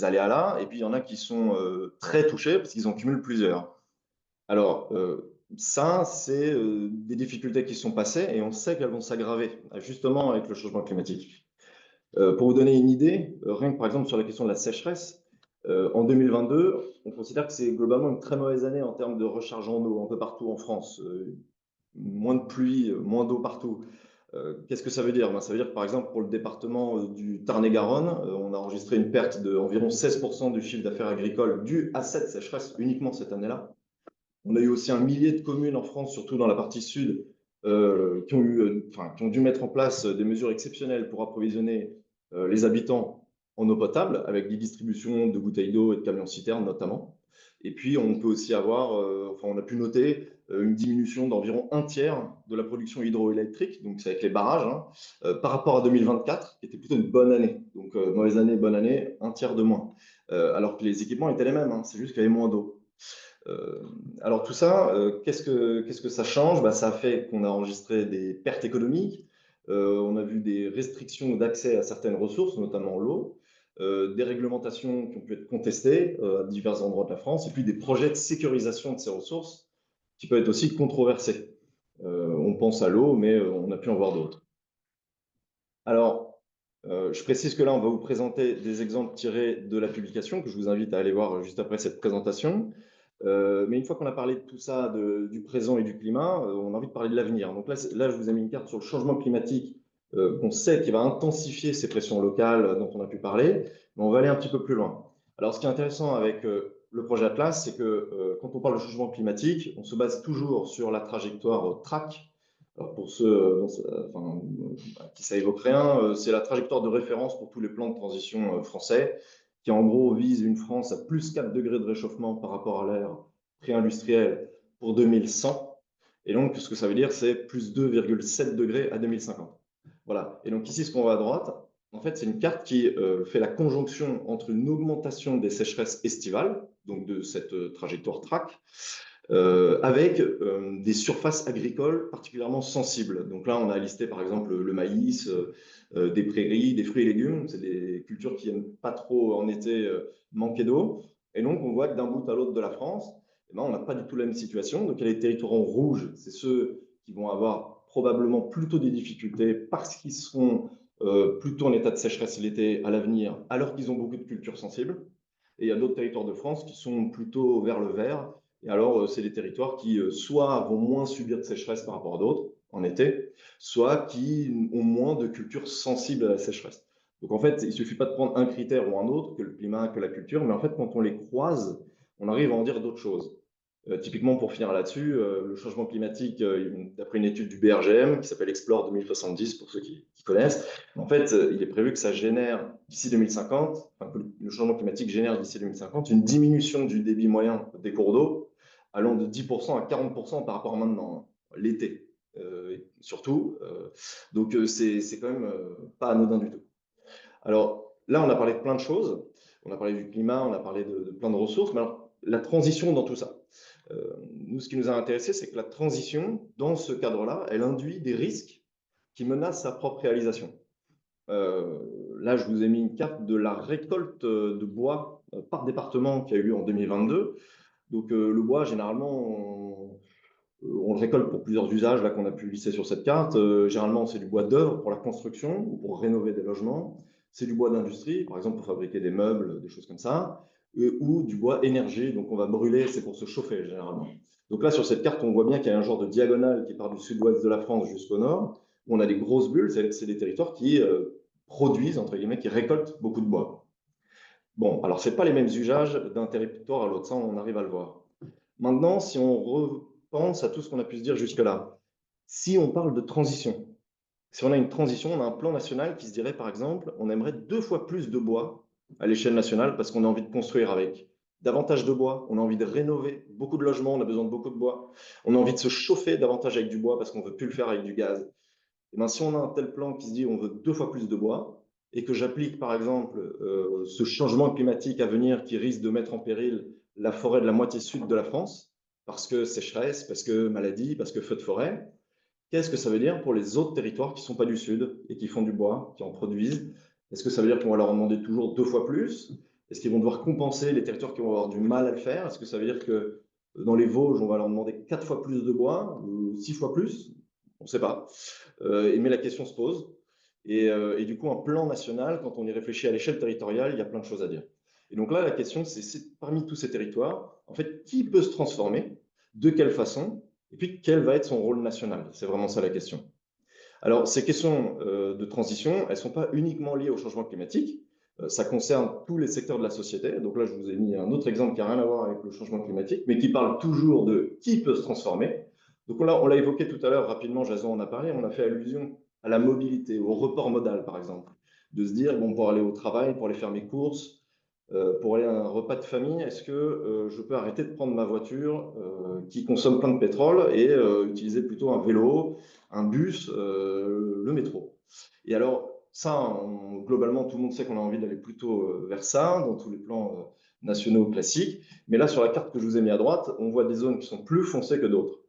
aléas-là, et puis il y en a qui sont très touchés parce qu'ils en cumulent plusieurs. Alors, ça, c'est des difficultés qui sont passées et on sait qu'elles vont s'aggraver, justement avec le changement climatique. Pour vous donner une idée, rien que par exemple sur la question de la sécheresse, en 2022, on considère que c'est globalement une très mauvaise année en termes de recharge en eau un peu partout en France. Moins de pluie, moins d'eau partout. Qu'est-ce que ça veut dire? Ça veut dire que par exemple pour le département du Tarn-et-Garonne, on a enregistré une perte d'environ 16% du chiffre d'affaires agricole due à cette sécheresse uniquement cette année-là. On a eu aussi un millier de communes en France, surtout dans la partie sud, qui ont dû mettre en place des mesures exceptionnelles pour approvisionner les habitants en eau potable, avec des distributions de bouteilles d'eau et de camions-citernes notamment. Et puis, on peut aussi avoir, on a pu noter une diminution d'environ un tiers de la production hydroélectrique, donc c'est avec les barrages, par rapport à 2024, qui était plutôt une bonne année. Donc, mauvaise année, bonne année, un tiers de moins. Alors que les équipements étaient les mêmes, c'est juste qu'il y avait moins d'eau. Alors tout ça, qu'est-ce que ça change? Ça fait qu'on a enregistré des pertes économiques, on a vu des restrictions d'accès à certaines ressources, notamment l'eau, des réglementations qui ont pu être contestées à divers endroits de la France, et puis des projets de sécurisation de ces ressources qui peuvent être aussi controversés. On pense à l'eau, mais on a pu en voir d'autres. Alors, je précise que là, on va vous présenter des exemples tirés de la publication, que je vous invite à aller voir juste après cette présentation. Mais une fois qu'on a parlé de tout ça, du présent et du climat, on a envie de parler de l'avenir. Donc là, je vous ai mis une carte sur le changement climatique qu'on sait qui va intensifier ces pressions locales dont on a pu parler, mais on va aller un petit peu plus loin. Alors, ce qui est intéressant avec le projet Atlas, c'est que quand on parle de changement climatique, on se base toujours sur la trajectoire TRAC. Alors pour ceux qui ça évoque rien, c'est la trajectoire de référence pour tous les plans de transition français, qui en gros vise une France à plus 4 degrés de réchauffement par rapport à l'ère pré-industrielle pour 2100. Et donc, ce que ça veut dire, c'est plus 2,7 degrés à 2050. Voilà. Et donc ici, ce qu'on voit à droite, en fait, c'est une carte qui fait la conjonction entre une augmentation des sécheresses estivales, donc de cette trajectoire TRAC, avec des surfaces agricoles particulièrement sensibles. Donc là, on a listé par exemple le maïs, des prairies, des fruits et légumes. C'est des cultures qui n'aiment pas trop en été manquer d'eau. Et donc, on voit que d'un bout à l'autre de la France, on n'a pas du tout la même situation. Donc, il y a les territoires en rouge, c'est ceux qui vont avoir probablement plutôt des difficultés parce qu'ils seront plutôt en état de sécheresse l'été à l'avenir, alors qu'ils ont beaucoup de cultures sensibles. Et il y a d'autres territoires de France qui sont plutôt vers le vert. Et alors, c'est des territoires qui soit vont moins subir de sécheresse par rapport à d'autres en été, soit qui ont moins de cultures sensibles à la sécheresse. Donc en fait, il ne suffit pas de prendre un critère ou un autre, que le climat, que la culture, mais en fait, quand on les croise, on arrive à en dire d'autres choses. Typiquement, pour finir là-dessus, le changement climatique, d'après une étude du BRGM qui s'appelle Explore 2070, pour ceux qui connaissent, en fait, il est prévu que ça génère d'ici 2050, enfin, que le changement climatique génère d'ici 2050 une diminution du débit moyen des cours d'eau allant de 10% à 40% par rapport à maintenant, hein, l'été. Surtout, donc c'est quand même pas anodin du tout. Alors là, on a parlé de plein de choses, on a parlé du climat, on a parlé de plein de ressources, mais alors la transition dans tout ça. Nous, ce qui nous a intéressé, c'est que la transition, dans ce cadre-là, elle induit des risques qui menacent sa propre réalisation. Là, je vous ai mis une carte de la récolte de bois par département qui a eu lieu en 2022. Donc, le bois, généralement, on le récolte pour plusieurs usages là qu'on a pu lisser sur cette carte. Généralement, c'est du bois d'œuvre pour la construction ou pour rénover des logements. C'est du bois d'industrie, par exemple pour fabriquer des meubles, des choses comme ça, ou du bois énergie, donc on va brûler, c'est pour se chauffer généralement. Donc là, sur cette carte, on voit bien qu'il y a un genre de diagonale qui part du sud-ouest de la France jusqu'au nord, où on a des grosses bulles, c'est des territoires qui produisent, entre guillemets, qui récoltent beaucoup de bois. Bon, alors ce n'est pas les mêmes usages d'un territoire à l'autre, ça on arrive à le voir. Maintenant, si on repense à tout ce qu'on a pu se dire jusque-là, si on parle de transition, si on a une transition, on a un plan national qui se dirait, par exemple, on aimerait 2 fois plus de bois à l'échelle nationale parce qu'on a envie de construire avec davantage de bois, on a envie de rénover beaucoup de logements, on a besoin de beaucoup de bois, on a envie de se chauffer davantage avec du bois parce qu'on ne veut plus le faire avec du gaz. Et bien, si on a un tel plan qui se dit on veut 2 fois plus de bois et que j'applique, par exemple, ce changement climatique à venir qui risque de mettre en péril la forêt de la moitié sud de la France, parce que sécheresse, parce que maladie, parce que feu de forêt, qu'est-ce que ça veut dire pour les autres territoires qui ne sont pas du Sud et qui font du bois, qui en produisent? Est-ce que ça veut dire qu'on va leur en demander toujours 2 fois plus? Est-ce qu'ils vont devoir compenser les territoires qui vont avoir du mal à le faire? Est-ce que ça veut dire que dans les Vosges, on va leur demander 4 fois plus de bois, ou 6 fois plus? On ne sait pas. Mais la question se pose. Et du coup, un plan national, quand on y réfléchit à l'échelle territoriale, il y a plein de choses à dire. Et donc là, la question, c'est parmi tous ces territoires, en fait, qui peut se transformer? De quelle façon? Et puis, quel va être son rôle national? C'est vraiment ça la question. Alors, ces questions de transition, elles ne sont pas uniquement liées au changement climatique. Ça concerne tous les secteurs de la société. Donc là, je vous ai mis un autre exemple qui n'a rien à voir avec le changement climatique, mais qui parle toujours de qui peut se transformer. Donc on l'a évoqué tout à l'heure rapidement, Jason en a parlé, on a fait allusion à la mobilité, au report modal, par exemple. De se dire, bon, pour aller au travail, pour aller faire mes courses, pour aller à un repas de famille, est-ce que je peux arrêter de prendre ma voiture qui consomme plein de pétrole et utiliser plutôt un vélo, un bus, le métro? Et alors, ça, globalement, tout le monde sait qu'on a envie d'aller plutôt vers ça, dans tous les plans nationaux classiques. Mais là, sur la carte que je vous ai mis à droite, on voit des zones qui sont plus foncées que d'autres.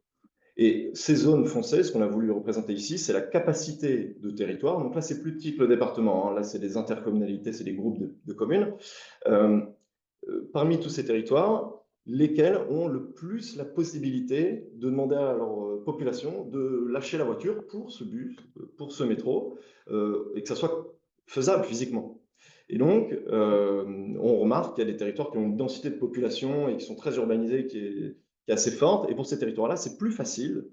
Et ces zones foncées, ce qu'on a voulu représenter ici, c'est la capacité de territoire. Donc là, c'est plus petit que le département, hein. Là, c'est des intercommunalités, c'est des groupes de communes. Parmi tous ces territoires, lesquels ont le plus la possibilité de demander à leur population de lâcher la voiture pour ce bus, pour ce métro, et que ça soit faisable physiquement. Et donc, on remarque qu'il y a des territoires qui ont une densité de population et qui sont très urbanisés, qui est assez forte. Et pour ces territoires-là, c'est plus facile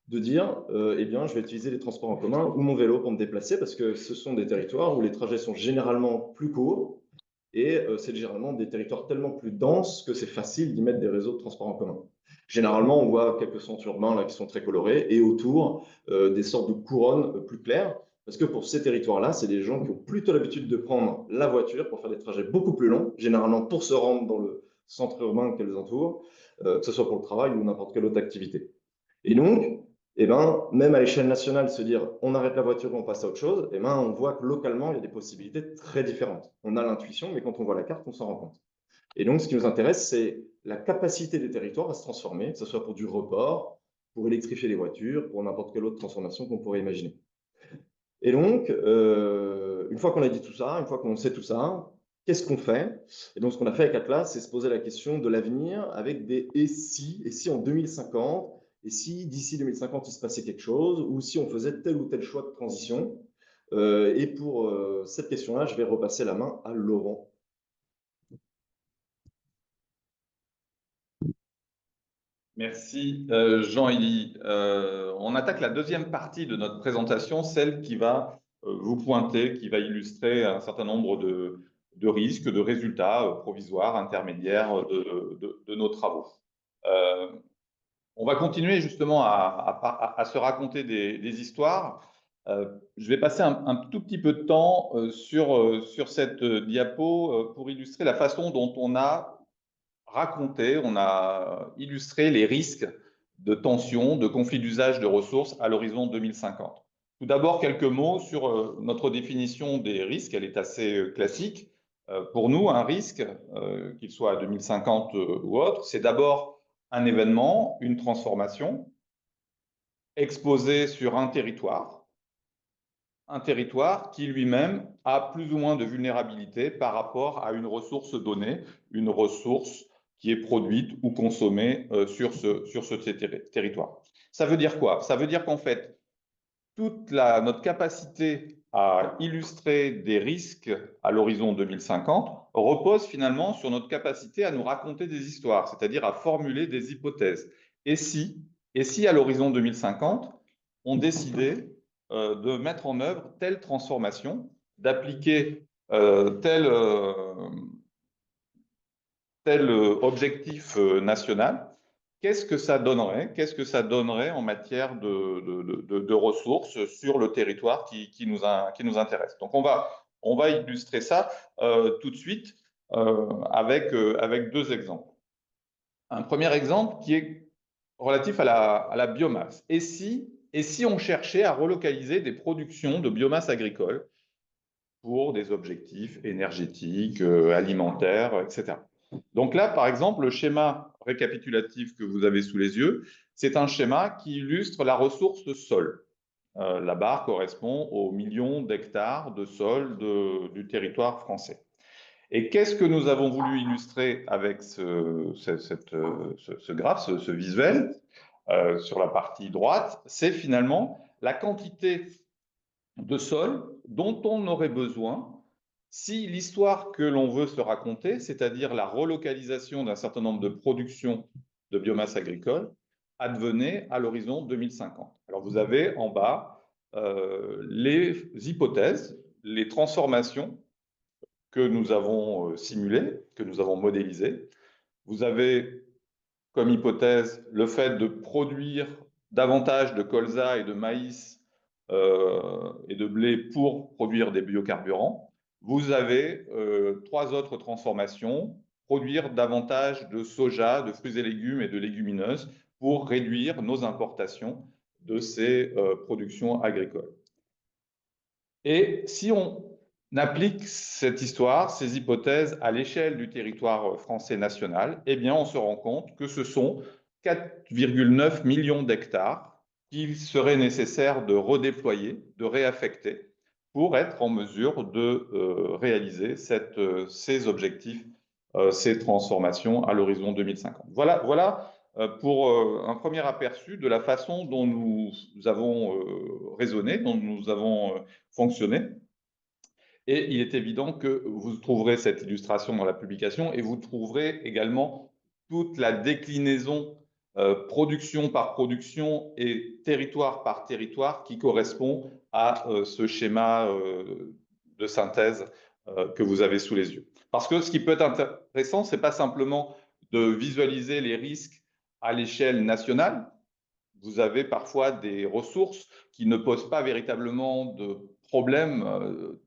de dire, eh bien, je vais utiliser les transports en commun ou mon vélo pour me déplacer, parce que ce sont des territoires où les trajets sont généralement plus courts, et c'est généralement des territoires tellement plus denses que c'est facile d'y mettre des réseaux de transport en commun. Généralement, on voit quelques centres urbains là, qui sont très colorés, et autour, des sortes de couronnes plus claires, parce que pour ces territoires-là, c'est des gens qui ont plutôt l'habitude de prendre la voiture pour faire des trajets beaucoup plus longs, généralement pour se rendre dans le centre urbain qu'elles entourent, que ce soit pour le travail ou n'importe quelle autre activité. Et donc, eh ben, même à l'échelle nationale, se dire on arrête la voiture et on passe à autre chose, eh ben, on voit que localement, il y a des possibilités très différentes. On a l'intuition, mais quand on voit la carte, on s'en rend compte. Et donc, ce qui nous intéresse, c'est la capacité des territoires à se transformer, que ce soit pour du report, pour électrifier les voitures, pour n'importe quelle autre transformation qu'on pourrait imaginer. Et donc, une fois qu'on a dit tout ça, une fois qu'on sait tout ça, qu'est-ce qu'on fait? Et donc, ce qu'on a fait avec Atlas, c'est se poser la question de l'avenir avec des et si en 2050, et si d'ici 2050, il se passait quelque chose, ou si on faisait tel ou tel choix de transition. Et pour cette question-là, je vais repasser la main à Laurent. Merci Jean-Élie. On attaque la deuxième partie de notre présentation, celle qui va vous pointer, qui va illustrer un certain nombre de risques, de résultats provisoires, intermédiaires de nos travaux. On va continuer justement à se raconter des histoires. Je vais passer un tout petit peu de temps sur cette diapo pour illustrer la façon dont on a raconté, on a illustré les risques de tension, de conflit d'usage de ressources à l'horizon 2050. Tout d'abord, quelques mots sur notre définition des risques. Elle est assez classique. Pour nous, un risque, qu'il soit à 2050 ou autre, c'est d'abord un événement, une transformation exposée sur un territoire qui lui-même a plus ou moins de vulnérabilité par rapport à une ressource donnée, une ressource qui est produite ou consommée sur ce territoire. Ça veut dire quoi? Ça veut dire qu'en fait, toute notre capacité à illustrer des risques à l'horizon 2050 repose finalement sur notre capacité à nous raconter des histoires, c'est-à-dire à formuler des hypothèses. Et si à l'horizon 2050, on décidait de mettre en œuvre telle transformation, d'appliquer tel objectif national, qu'est-ce que ça donnerait? Qu'est-ce que ça donnerait en matière de ressources sur le territoire qui nous intéresse? Donc, on va illustrer ça tout de suite avec deux exemples. Un premier exemple qui est relatif à la biomasse. Et si on cherchait à relocaliser des productions de biomasse agricole pour des objectifs énergétiques, alimentaires, etc. Donc là, par exemple, le schéma récapitulatif que vous avez sous les yeux, c'est un schéma qui illustre la ressource sol. La barre correspond aux millions d'hectares de sol du territoire français. Et qu'est-ce que nous avons voulu illustrer avec ce graphe, ce visuel sur la partie droite? C'est finalement la quantité de sol dont on aurait besoin si l'histoire que l'on veut se raconter, c'est-à-dire la relocalisation d'un certain nombre de productions de biomasse agricole, advenait à l'horizon 2050. Alors vous avez en bas les hypothèses, les transformations que nous avons simulées, que nous avons modélisées. Vous avez comme hypothèse le fait de produire davantage de colza et de maïs et de blé pour produire des biocarburants. Vous avez trois autres transformations: produire davantage de soja, de fruits et légumes et de légumineuses pour réduire nos importations de ces productions agricoles. Et si on applique cette histoire, ces hypothèses à l'échelle du territoire français national, eh bien, on se rend compte que ce sont 4,9 millions d'hectares qu'il serait nécessaire de redéployer, de réaffecter pour être en mesure de réaliser ces objectifs, ces transformations à l'horizon 2050. Voilà pour un premier aperçu de la façon dont nous avons raisonné, dont nous avons fonctionné. Et il est évident que vous trouverez cette illustration dans la publication et vous trouverez également toute la déclinaison production par production et territoire par territoire qui correspond à ce schéma de synthèse que vous avez sous les yeux. Parce que ce qui peut être intéressant, ce n'est pas simplement de visualiser les risques à l'échelle nationale. Vous avez parfois des ressources qui ne posent pas véritablement de problème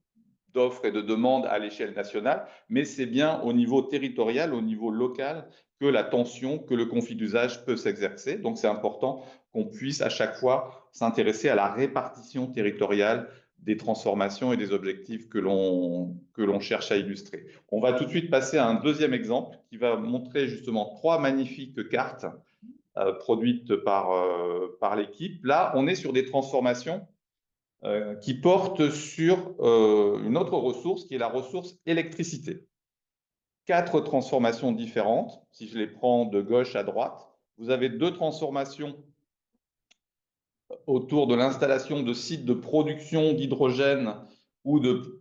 d'offres et de demandes à l'échelle nationale, mais c'est bien au niveau territorial, au niveau local, que la tension, que le conflit d'usage peut s'exercer. Donc c'est important qu'on puisse à chaque fois s'intéresser à la répartition territoriale des transformations et des objectifs que l'on cherche à illustrer. On va tout de suite passer à un deuxième exemple qui va montrer justement trois magnifiques cartes produites par l'équipe. Là, on est sur des transformations qui portent sur une autre ressource qui est la ressource électricité. 4 transformations différentes, si je les prends de gauche à droite. Vous avez 2 transformations autour de l'installation de sites de production d'hydrogène ou de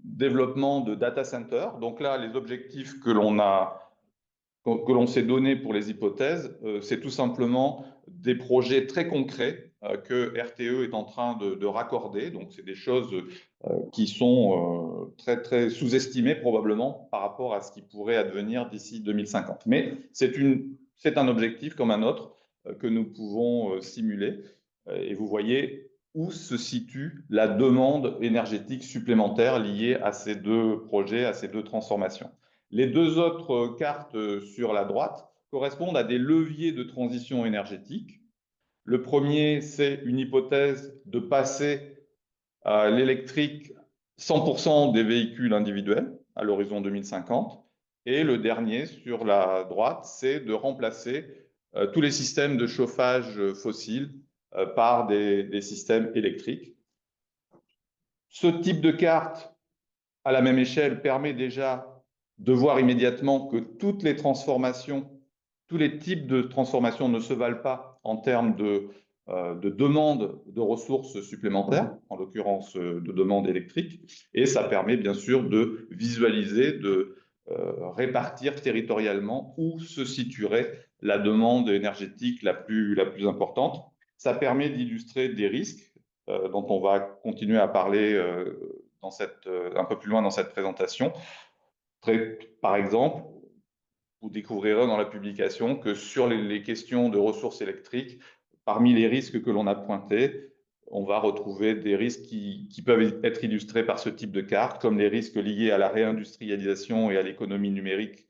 développement de data centers. Donc là, les objectifs que l'on s'est donnés pour les hypothèses, c'est tout simplement des projets très concrets que RTE est en train de raccorder. Donc, c'est des choses qui sont très, très sous-estimées probablement par rapport à ce qui pourrait advenir d'ici 2050. Mais c'est un objectif comme un autre que nous pouvons simuler. Et vous voyez où se situe la demande énergétique supplémentaire liée à ces deux projets, à ces deux transformations. Les deux autres cartes sur la droite correspondent à des leviers de transition énergétique. Le premier, c'est une hypothèse de passer à l'électrique 100% des véhicules individuels à l'horizon 2050. Et le dernier, sur la droite, c'est de remplacer tous les systèmes de chauffage fossiles par des systèmes électriques. Ce type de carte, à la même échelle, permet déjà de voir immédiatement que toutes les transformations, tous les types de transformations ne se valent pas en termes de demande de ressources supplémentaires, en l'occurrence de demande électrique, et ça permet bien sûr de visualiser, de répartir territorialement où se situerait la demande énergétique la plus importante. Ça permet d'illustrer des risques dont on va continuer à parler un peu plus loin dans cette présentation. Par exemple, vous découvrirez dans la publication que sur les questions de ressources électriques, parmi les risques que l'on a pointés, on va retrouver des risques qui peuvent être illustrés par ce type de carte, comme les risques liés à la réindustrialisation et à l'économie numérique,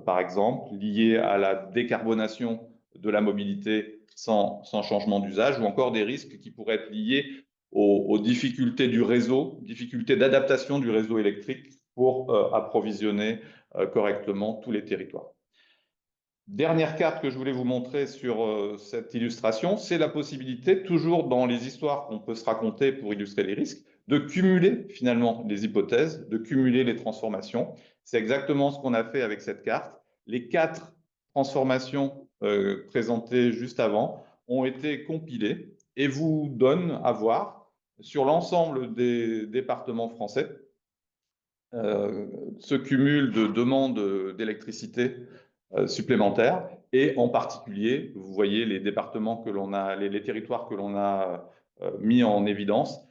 par exemple, liés à la décarbonation de la mobilité sans changement d'usage, ou encore des risques qui pourraient être liés aux difficultés du réseau, difficultés d'adaptation du réseau électrique pour approvisionner correctement tous les territoires. Dernière carte que je voulais vous montrer sur cette illustration, c'est la possibilité, toujours dans les histoires qu'on peut se raconter pour illustrer les risques, de cumuler finalement les hypothèses, de cumuler les transformations. C'est exactement ce qu'on a fait avec cette carte. Les 4 transformations présentées juste avant ont été compilées et vous donnent à voir sur l'ensemble des départements français ce cumul de demandes d'électricité supplémentaires et en particulier, vous voyez les départements que l'on a, les territoires que l'on a mis en évidence,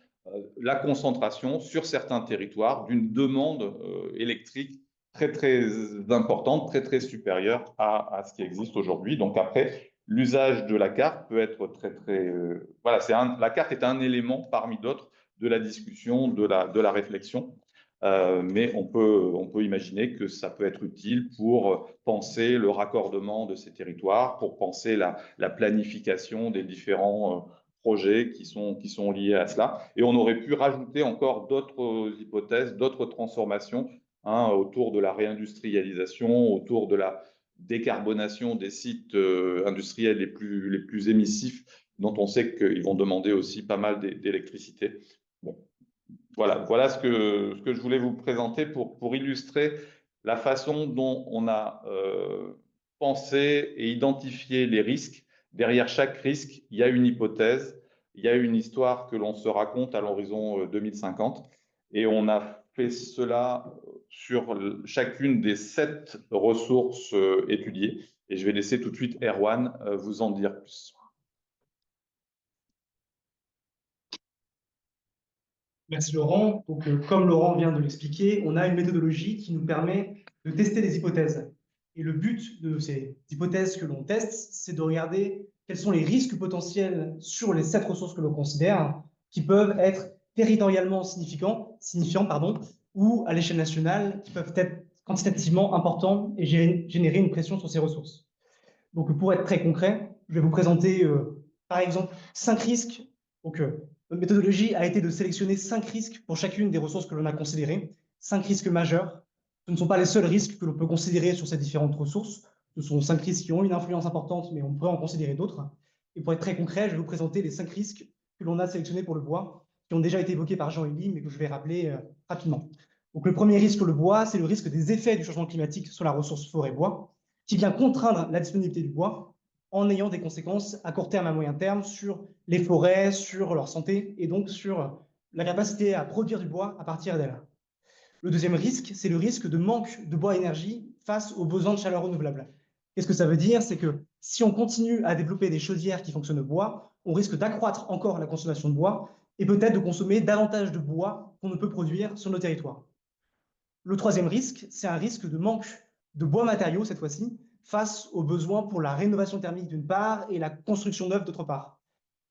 la concentration sur certains territoires d'une demande électrique très très importante, très très supérieure à ce qui existe aujourd'hui. Donc après, l'usage de la carte peut être très très voilà, la carte est un élément parmi d'autres de la discussion, de la réflexion. Mais on peut imaginer que ça peut être utile pour penser le raccordement de ces territoires, pour penser la planification des différents projets qui sont liés à cela. Et on aurait pu rajouter encore d'autres hypothèses, d'autres transformations autour de la réindustrialisation, autour de la décarbonation des sites industriels les plus émissifs, dont on sait qu'ils vont demander aussi pas mal d'électricité. Bon. Voilà ce que je voulais vous présenter pour illustrer la façon dont on a pensé et identifié les risques. Derrière chaque risque, il y a une hypothèse, il y a une histoire que l'on se raconte à l'horizon 2050. Et on a fait cela sur chacune des 7 ressources étudiées. Et je vais laisser tout de suite Erwan vous en dire plus. Merci Laurent. Donc, comme Laurent vient de l'expliquer, on a une méthodologie qui nous permet de tester des hypothèses. Et le but de ces hypothèses que l'on teste, c'est de regarder quels sont les risques potentiels sur les 7 ressources que l'on considère, qui peuvent être territorialement signifiants, ou à l'échelle nationale, qui peuvent être quantitativement importants et générer une pression sur ces ressources. Donc, pour être très concret, je vais vous présenter, par exemple, 5 risques. Donc, notre méthodologie a été de sélectionner 5 risques pour chacune des ressources que l'on a considérées, 5 risques majeurs. Ce ne sont pas les seuls risques que l'on peut considérer sur ces différentes ressources. Ce sont 5 risques qui ont une influence importante, mais on pourrait en considérer d'autres. Et pour être très concret, je vais vous présenter les 5 risques que l'on a sélectionnés pour le bois, qui ont déjà été évoqués par Jean-Élie, mais que je vais rappeler rapidement. Donc, le premier risque pour le bois, c'est le risque des effets du changement climatique sur la ressource forêt-bois, qui vient contraindre la disponibilité du bois en ayant des conséquences à court terme, à moyen terme sur les forêts, sur leur santé et donc sur la capacité à produire du bois à partir d'elles. Le deuxième risque, c'est le risque de manque de bois énergie face aux besoins de chaleur renouvelable. Qu'est-ce que ça veut dire? C'est que si on continue à développer des chaudières qui fonctionnent au bois, on risque d'accroître encore la consommation de bois et peut-être de consommer davantage de bois qu'on ne peut produire sur nos territoires. Le troisième risque, c'est un risque de manque de bois matériaux, cette fois-ci, face aux besoins pour la rénovation thermique d'une part et la construction neuve d'autre part.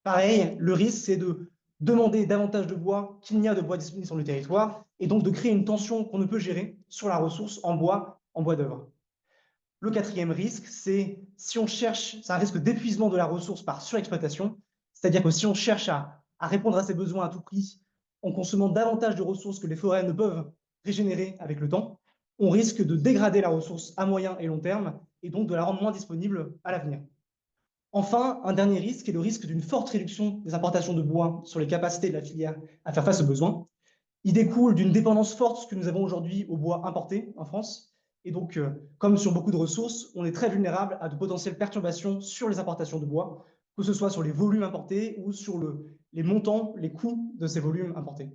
Pareil, le risque, c'est de demander davantage de bois qu'il n'y a de bois disponible sur le territoire et donc de créer une tension qu'on ne peut gérer sur la ressource en bois d'œuvre. Le quatrième risque, c'est un risque d'épuisement de la ressource par surexploitation, c'est-à-dire que si on cherche à répondre à ces besoins à tout prix en consommant davantage de ressources que les forêts ne peuvent régénérer avec le temps, on risque de dégrader la ressource à moyen et long terme et donc de la rendre moins disponible à l'avenir. Enfin, un dernier risque est le risque d'une forte réduction des importations de bois sur les capacités de la filière à faire face aux besoins. Il découle d'une dépendance forte que nous avons aujourd'hui au bois importé en France. Et donc, comme sur beaucoup de ressources, on est très vulnérable à de potentielles perturbations sur les importations de bois, que ce soit sur les volumes importés ou sur les montants, les coûts de ces volumes importés.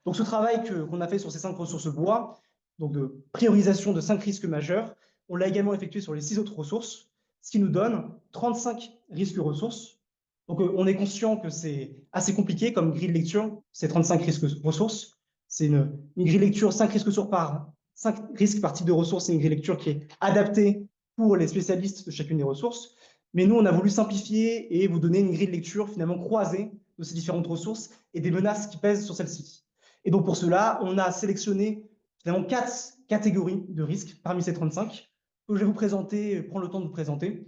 Donc, ce travail qu'on a fait sur ces 5 ressources bois, donc de priorisation de 5 risques majeurs, on l'a également effectué sur les 6 autres ressources, ce qui nous donne 35 risques ressources. Donc, on est conscient que c'est assez compliqué comme grille de lecture, ces 35 risques ressources. C'est une grille de lecture 5 risques par 5 risques par type de ressources. C'est une grille de lecture qui est adaptée pour les spécialistes de chacune des ressources. Mais nous, on a voulu simplifier et vous donner une grille de lecture finalement croisée de ces différentes ressources et des menaces qui pèsent sur celles-ci. Et donc, pour cela, on a sélectionné finalement 4 catégories de risques parmi ces 35 que je vais vous présenter, prendre le temps de vous présenter.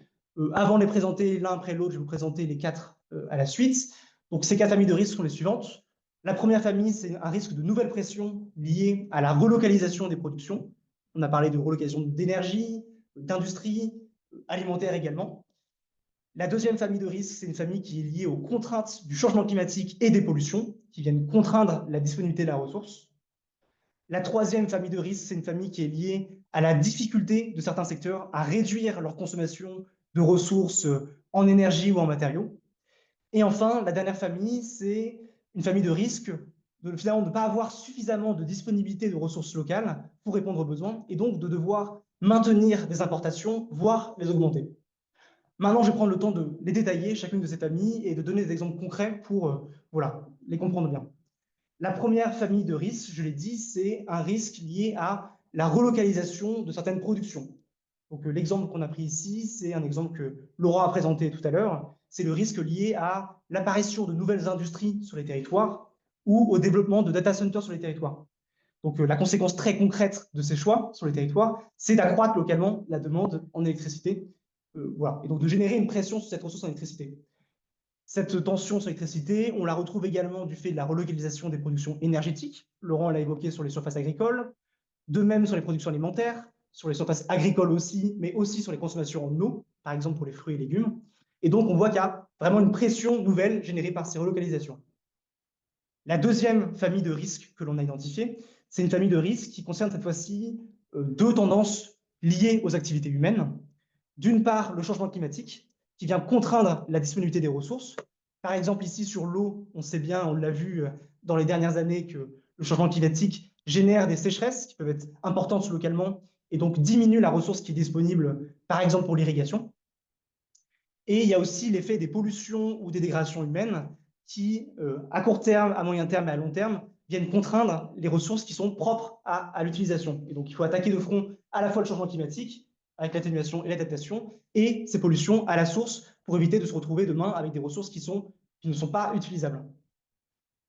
Avant de les présenter l'un après l'autre, je vais vous présenter les 4 à la suite. Donc, ces 4 familles de risques sont les suivantes. La première famille, c'est un risque de nouvelle pression liée à la relocalisation des productions. On a parlé de relocalisation d'énergie, d'industrie, alimentaire également. La deuxième famille de risques, c'est une famille qui est liée aux contraintes du changement climatique et des pollutions, qui viennent contraindre la disponibilité de la ressource. La troisième famille de risques, c'est une famille qui est liée à la difficulté de certains secteurs à réduire leur consommation de ressources en énergie ou en matériaux. Et enfin, la dernière famille, c'est une famille de risques de finalement ne pas avoir suffisamment de disponibilité de ressources locales pour répondre aux besoins et donc de devoir maintenir des importations, voire les augmenter. Maintenant, je vais prendre le temps de les détailler, chacune de ces familles, et de donner des exemples concrets pour les comprendre bien. La première famille de risques, je l'ai dit, c'est un risque lié à la relocalisation de certaines productions. Donc, l'exemple qu'on a pris ici, c'est un exemple que Laura a présenté tout à l'heure. C'est le risque lié à l'apparition de nouvelles industries sur les territoires ou au développement de data centers sur les territoires. Donc, la conséquence très concrète de ces choix sur les territoires, c'est d'accroître localement la demande en électricité. Et donc de générer une pression sur cette ressource en électricité. Cette tension sur l'électricité, on la retrouve également du fait de la relocalisation des productions énergétiques. Laurent l'a évoqué sur les surfaces agricoles, de même sur les productions alimentaires, sur les surfaces agricoles aussi, mais aussi sur les consommations en eau, par exemple pour les fruits et légumes. Et donc, on voit qu'il y a vraiment une pression nouvelle générée par ces relocalisations. La deuxième famille de risques que l'on a identifiée, c'est une famille de risques qui concerne cette fois-ci 2 tendances liées aux activités humaines. D'une part, le changement climatique, qui vient contraindre la disponibilité des ressources. Par exemple, ici, sur l'eau, on sait bien, on l'a vu dans les dernières années, que le changement climatique génère des sécheresses qui peuvent être importantes localement et donc diminue la ressource qui est disponible, par exemple, pour l'irrigation. Et il y a aussi l'effet des pollutions ou des dégradations humaines qui, à court terme, à moyen terme et à long terme, viennent contraindre les ressources qui sont propres à l'utilisation. Et donc, il faut attaquer de front à la fois le changement climatique, avec l'atténuation et l'adaptation, et ces pollutions à la source pour éviter de se retrouver demain avec des ressources qui ne sont pas utilisables.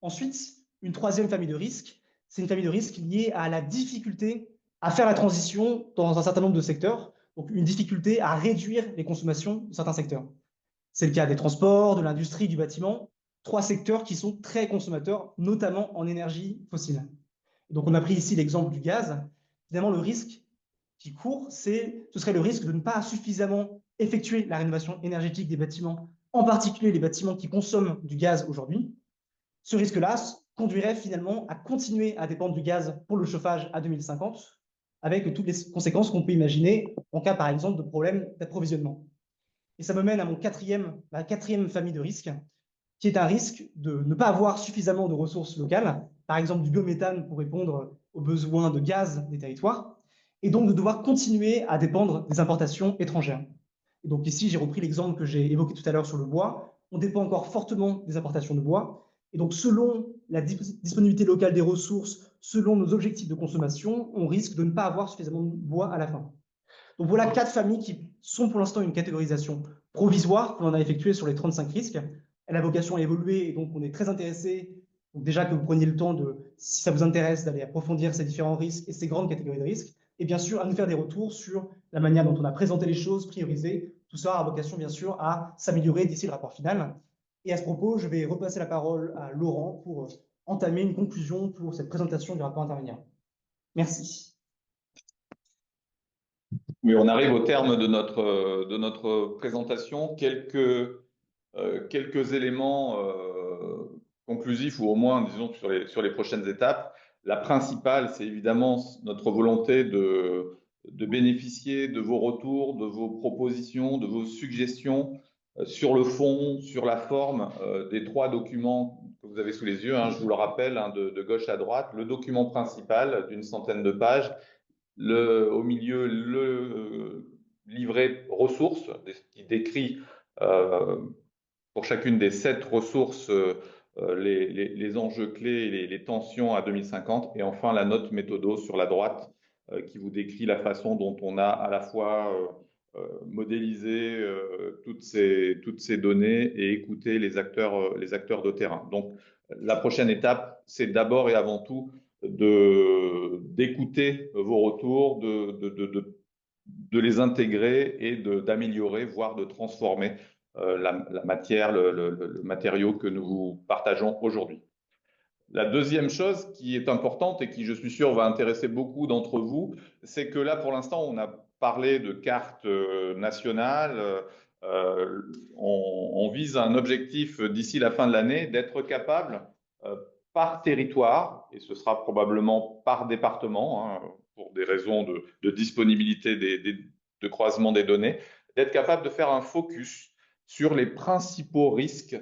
Ensuite, une troisième famille de risques, c'est une famille de risques liée à la difficulté à faire la transition dans un certain nombre de secteurs, donc une difficulté à réduire les consommations de certains secteurs. C'est le cas des transports, de l'industrie, du bâtiment, 3 secteurs qui sont très consommateurs, notamment en énergie fossile. Donc on a pris ici l'exemple du gaz. Finalement, le risque qui court, ce serait le risque de ne pas suffisamment effectuer la rénovation énergétique des bâtiments, en particulier les bâtiments qui consomment du gaz aujourd'hui. Ce risque-là conduirait finalement à continuer à dépendre du gaz pour le chauffage à 2050, avec toutes les conséquences qu'on peut imaginer en cas, par exemple, de problème d'approvisionnement. Et ça me mène à ma quatrième famille de risques, qui est un risque de ne pas avoir suffisamment de ressources locales, par exemple du biométhane pour répondre aux besoins de gaz des territoires, et donc de devoir continuer à dépendre des importations étrangères. Et donc ici, j'ai repris l'exemple que j'ai évoqué tout à l'heure sur le bois. On dépend encore fortement des importations de bois. Et donc, selon la disponibilité locale des ressources, selon nos objectifs de consommation, on risque de ne pas avoir suffisamment de bois à la fin. Donc voilà 4 familles qui sont pour l'instant une catégorisation provisoire qu'on a effectuée sur les 35 risques. Elle a vocation à évoluer et donc on est très intéressé, donc déjà que vous preniez le temps de, si ça vous intéresse, d'aller approfondir ces différents risques et ces grandes catégories de risques, et bien sûr à nous faire des retours sur la manière dont on a présenté les choses, priorisé. Tout ça a vocation bien sûr à s'améliorer d'ici le rapport final. Et à ce propos, je vais repasser la parole à Laurent pour entamer une conclusion pour cette présentation du rapport intermédiaire. Merci. Oui, on arrive au terme de notre présentation. Quelques éléments conclusifs, ou au moins, disons, sur les prochaines étapes. La principale, c'est évidemment notre volonté de bénéficier de vos retours, de vos propositions, de vos suggestions sur le fond, sur la forme des 3 documents que vous avez sous les yeux. Je vous le rappelle, de gauche à droite. Le document principal d'une centaine de pages. Au milieu, le livret ressources qui décrit pour chacune des 7 ressources les enjeux clés et les tensions à 2050. Et enfin, la note méthodo sur la droite qui vous décrit la façon dont on a à la fois modélisé toutes ces données et écouté les acteurs de terrain. Donc, la prochaine étape, c'est d'abord et avant tout d'écouter vos retours, de les intégrer et d'améliorer, voire de transformer la matière, le matériau que nous partageons aujourd'hui. La deuxième chose qui est importante et qui, je suis sûr, va intéresser beaucoup d'entre vous, c'est que là, pour l'instant, on a parlé de carte nationale. On vise un objectif d'ici la fin de l'année d'être capable, par territoire, et ce sera probablement par département, pour des raisons de disponibilité de croisement des données, d'être capable de faire un focus sur les principaux risques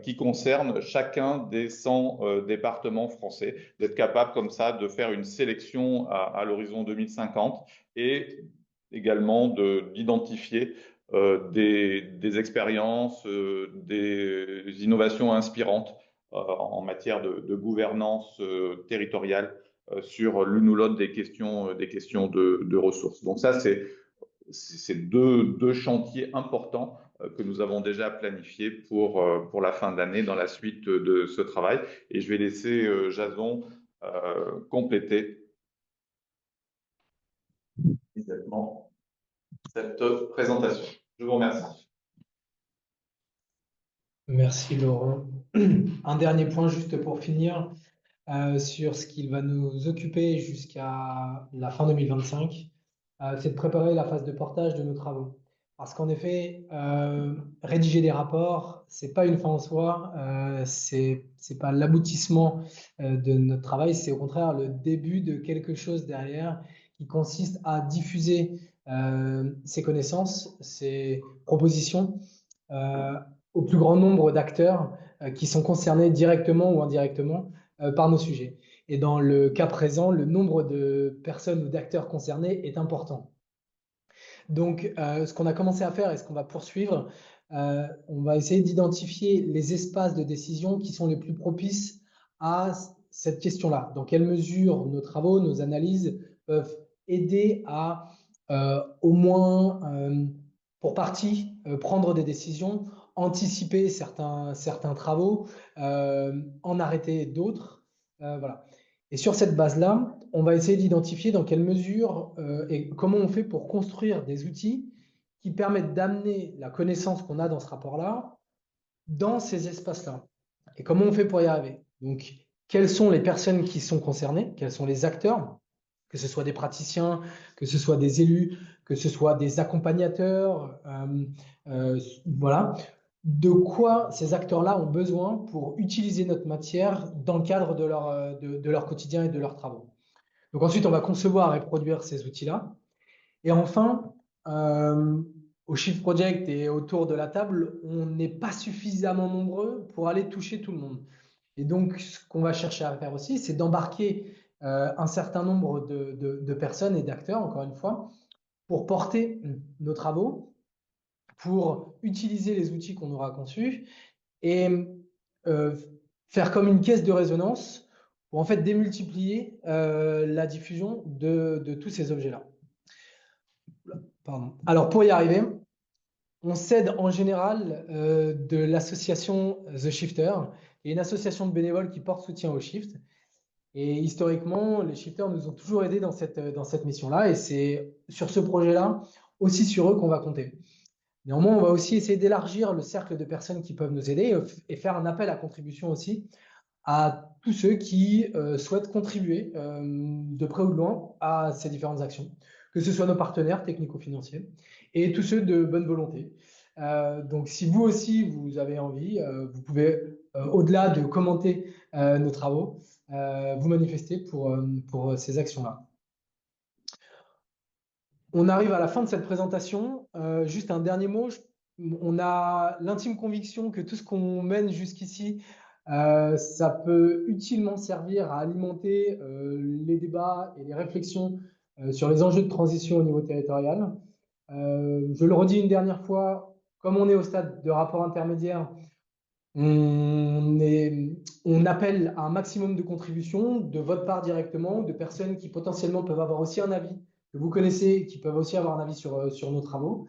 qui concernent chacun des 100 départements français, d'être capable comme ça de faire une sélection à l'horizon 2050 et également d'identifier des expériences, des innovations inspirantes en matière de gouvernance territoriale sur l'une ou l'autre des questions de ressources. Donc ça, c'est deux chantiers importants que nous avons déjà planifiés pour la fin de l'année dans la suite de ce travail. Et je vais laisser Jason compléter immédiatement cette présentation. Je vous remercie. Merci Laurent. Un dernier point juste pour finir sur ce qui va nous occuper jusqu'à la fin 2025, c'est de préparer la phase de portage de nos travaux. Parce qu'en effet, rédiger des rapports, c'est pas une fin en soi, c'est pas l'aboutissement de notre travail, c'est au contraire le début de quelque chose derrière qui consiste à diffuser ces connaissances, ces propositions au plus grand nombre d'acteurs qui sont concernés directement ou indirectement par nos sujets. Et dans le cas présent, le nombre de personnes ou d'acteurs concernés est important. Donc, ce qu'on a commencé à faire et ce qu'on va poursuivre, on va essayer d'identifier les espaces de décision qui sont les plus propices à cette question-là. Dans quelle mesure nos travaux, nos analyses peuvent aider à au moins, pour partie, prendre des décisions, anticiper certains travaux, en arrêter d'autres. Voilà. Et sur cette base-là, on va essayer d'identifier dans quelle mesure et comment on fait pour construire des outils qui permettent d'amener la connaissance qu'on a dans ce rapport-là dans ces espaces-là. Et comment on fait pour y arriver? Donc, quelles sont les personnes qui sont concernées? Quels sont les acteurs? Que ce soit des praticiens, que ce soit des élus, que ce soit des accompagnateurs, voilà. De quoi ces acteurs-là ont besoin pour utiliser notre matière dans le cadre de leur quotidien et de leurs travaux. Donc ensuite, on va concevoir et produire ces outils-là. Et enfin, au Shift Project et autour de la table, on n'est pas suffisamment nombreux pour aller toucher tout le monde. Et donc, ce qu'on va chercher à faire aussi, c'est d'embarquer un certain nombre de personnes et d'acteurs, encore une fois, pour porter nos travaux, pour utiliser les outils qu'on aura conçus et faire comme une caisse de résonance pour en fait démultiplier la diffusion de tous ces objets-là. Pardon. Alors, pour y arriver, on s'aide en général de l'association The Shifter, qui est une association de bénévoles qui porte soutien au Shift. Et historiquement, les shifters nous ont toujours aidés dans cette mission-là. Et c'est sur ce projet-là, aussi sur eux qu'on va compter. Néanmoins, on va aussi essayer d'élargir le cercle de personnes qui peuvent nous aider et faire un appel à contribution aussi à tous ceux qui souhaitent contribuer de près ou de loin à ces différentes actions, que ce soit nos partenaires technico-financiers et tous ceux de bonne volonté. Donc, si vous aussi, vous avez envie, vous pouvez, au-delà de commenter nos travaux, vous manifester pour ces actions-là. On arrive à la fin de cette présentation. Juste un dernier mot. On a l'intime conviction que tout ce qu'on mène jusqu'ici, ça peut utilement servir à alimenter les débats et les réflexions sur les enjeux de transition au niveau territorial. Je le redis une dernière fois, comme on est au stade de rapport intermédiaire, on appelle à un maximum de contributions de votre part directement, de personnes qui potentiellement peuvent avoir aussi un avis, que vous connaissez, qui peuvent aussi avoir un avis sur nos travaux.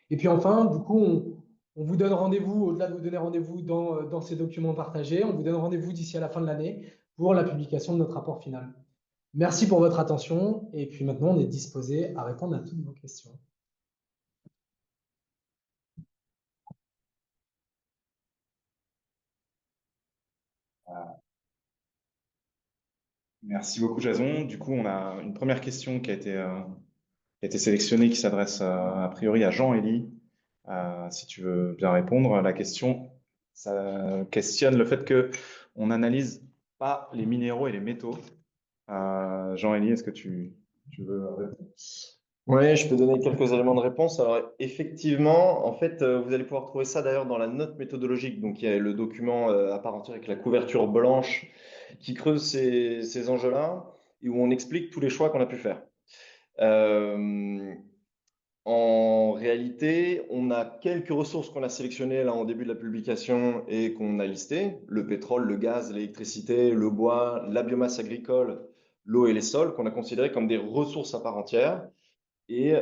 Et puis enfin, du coup, on vous donne rendez-vous, au-delà de vous donner rendez-vous dans ces documents partagés, on vous donne rendez-vous d'ici à la fin de l'année pour la publication de notre rapport final. Merci pour votre attention et puis maintenant, on est disposé à répondre à toutes vos questions. Merci beaucoup, Jason. Du coup, on a une première question qui a été sélectionnée, qui s'adresse a priori à Jean-Élie. Si tu veux bien répondre, la question, ça questionne le fait qu'on n'analyse pas les minéraux et les métaux. Jean-Élie, est-ce que tu veux répondre? Oui, je peux donner quelques éléments de réponse. Alors, effectivement, en fait, vous allez pouvoir trouver ça d'ailleurs dans la note méthodologique. Donc, il y a le document à part entière avec la couverture blanche qui creuse ces enjeux-là et où on explique tous les choix qu'on a pu faire. En réalité, on a quelques ressources qu'on a sélectionnées là en début de la publication et qu'on a listées. Le pétrole, le gaz, l'électricité, le bois, la biomasse agricole, l'eau et les sols, qu'on a considérés comme des ressources à part entière et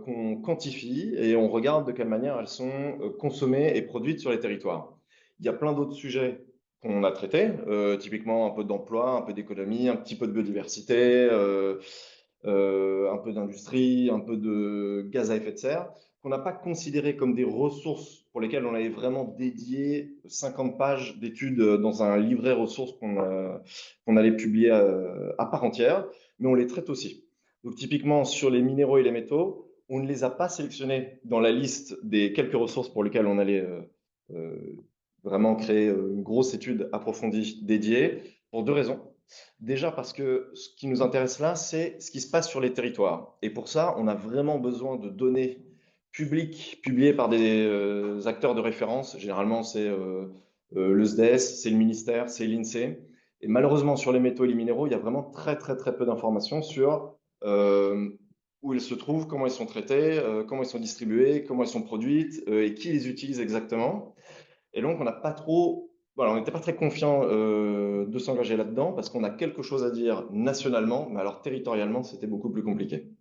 qu'on quantifie et on regarde de quelle manière elles sont consommées et produites sur les territoires. Il y a plein d'autres sujets qu'on a traités, typiquement un peu d'emploi, un peu d'économie, un petit peu de biodiversité, un peu d'industrie, un peu de gaz à effet de serre, qu'on n'a pas considéré comme des ressources pour lesquelles on avait vraiment dédié 50 pages d'études dans un livret ressources qu'on allait publier à part entière, mais on les traite aussi. Donc typiquement sur les minéraux et les métaux, on ne les a pas sélectionnés dans la liste des quelques ressources pour lesquelles on allait vraiment créer une grosse étude approfondie dédiée, pour deux raisons. Déjà parce que ce qui nous intéresse là, c'est ce qui se passe sur les territoires. Et pour ça, on a vraiment besoin de données publiques publiées par des acteurs de référence. Généralement, c'est le SDES, c'est le ministère, c'est l'INSEE. Et malheureusement, sur les métaux et les minéraux, il y a vraiment très peu d'informations sur où ils se trouvent, comment ils sont traités, comment ils sont distribués, comment ils sont produits et qui les utilise exactement. Et donc, on n'a pas trop, voilà, on n'était pas très confiant de s'engager là-dedans parce qu'on a quelque chose à dire nationalement, mais alors territorialement, c'était beaucoup plus compliqué.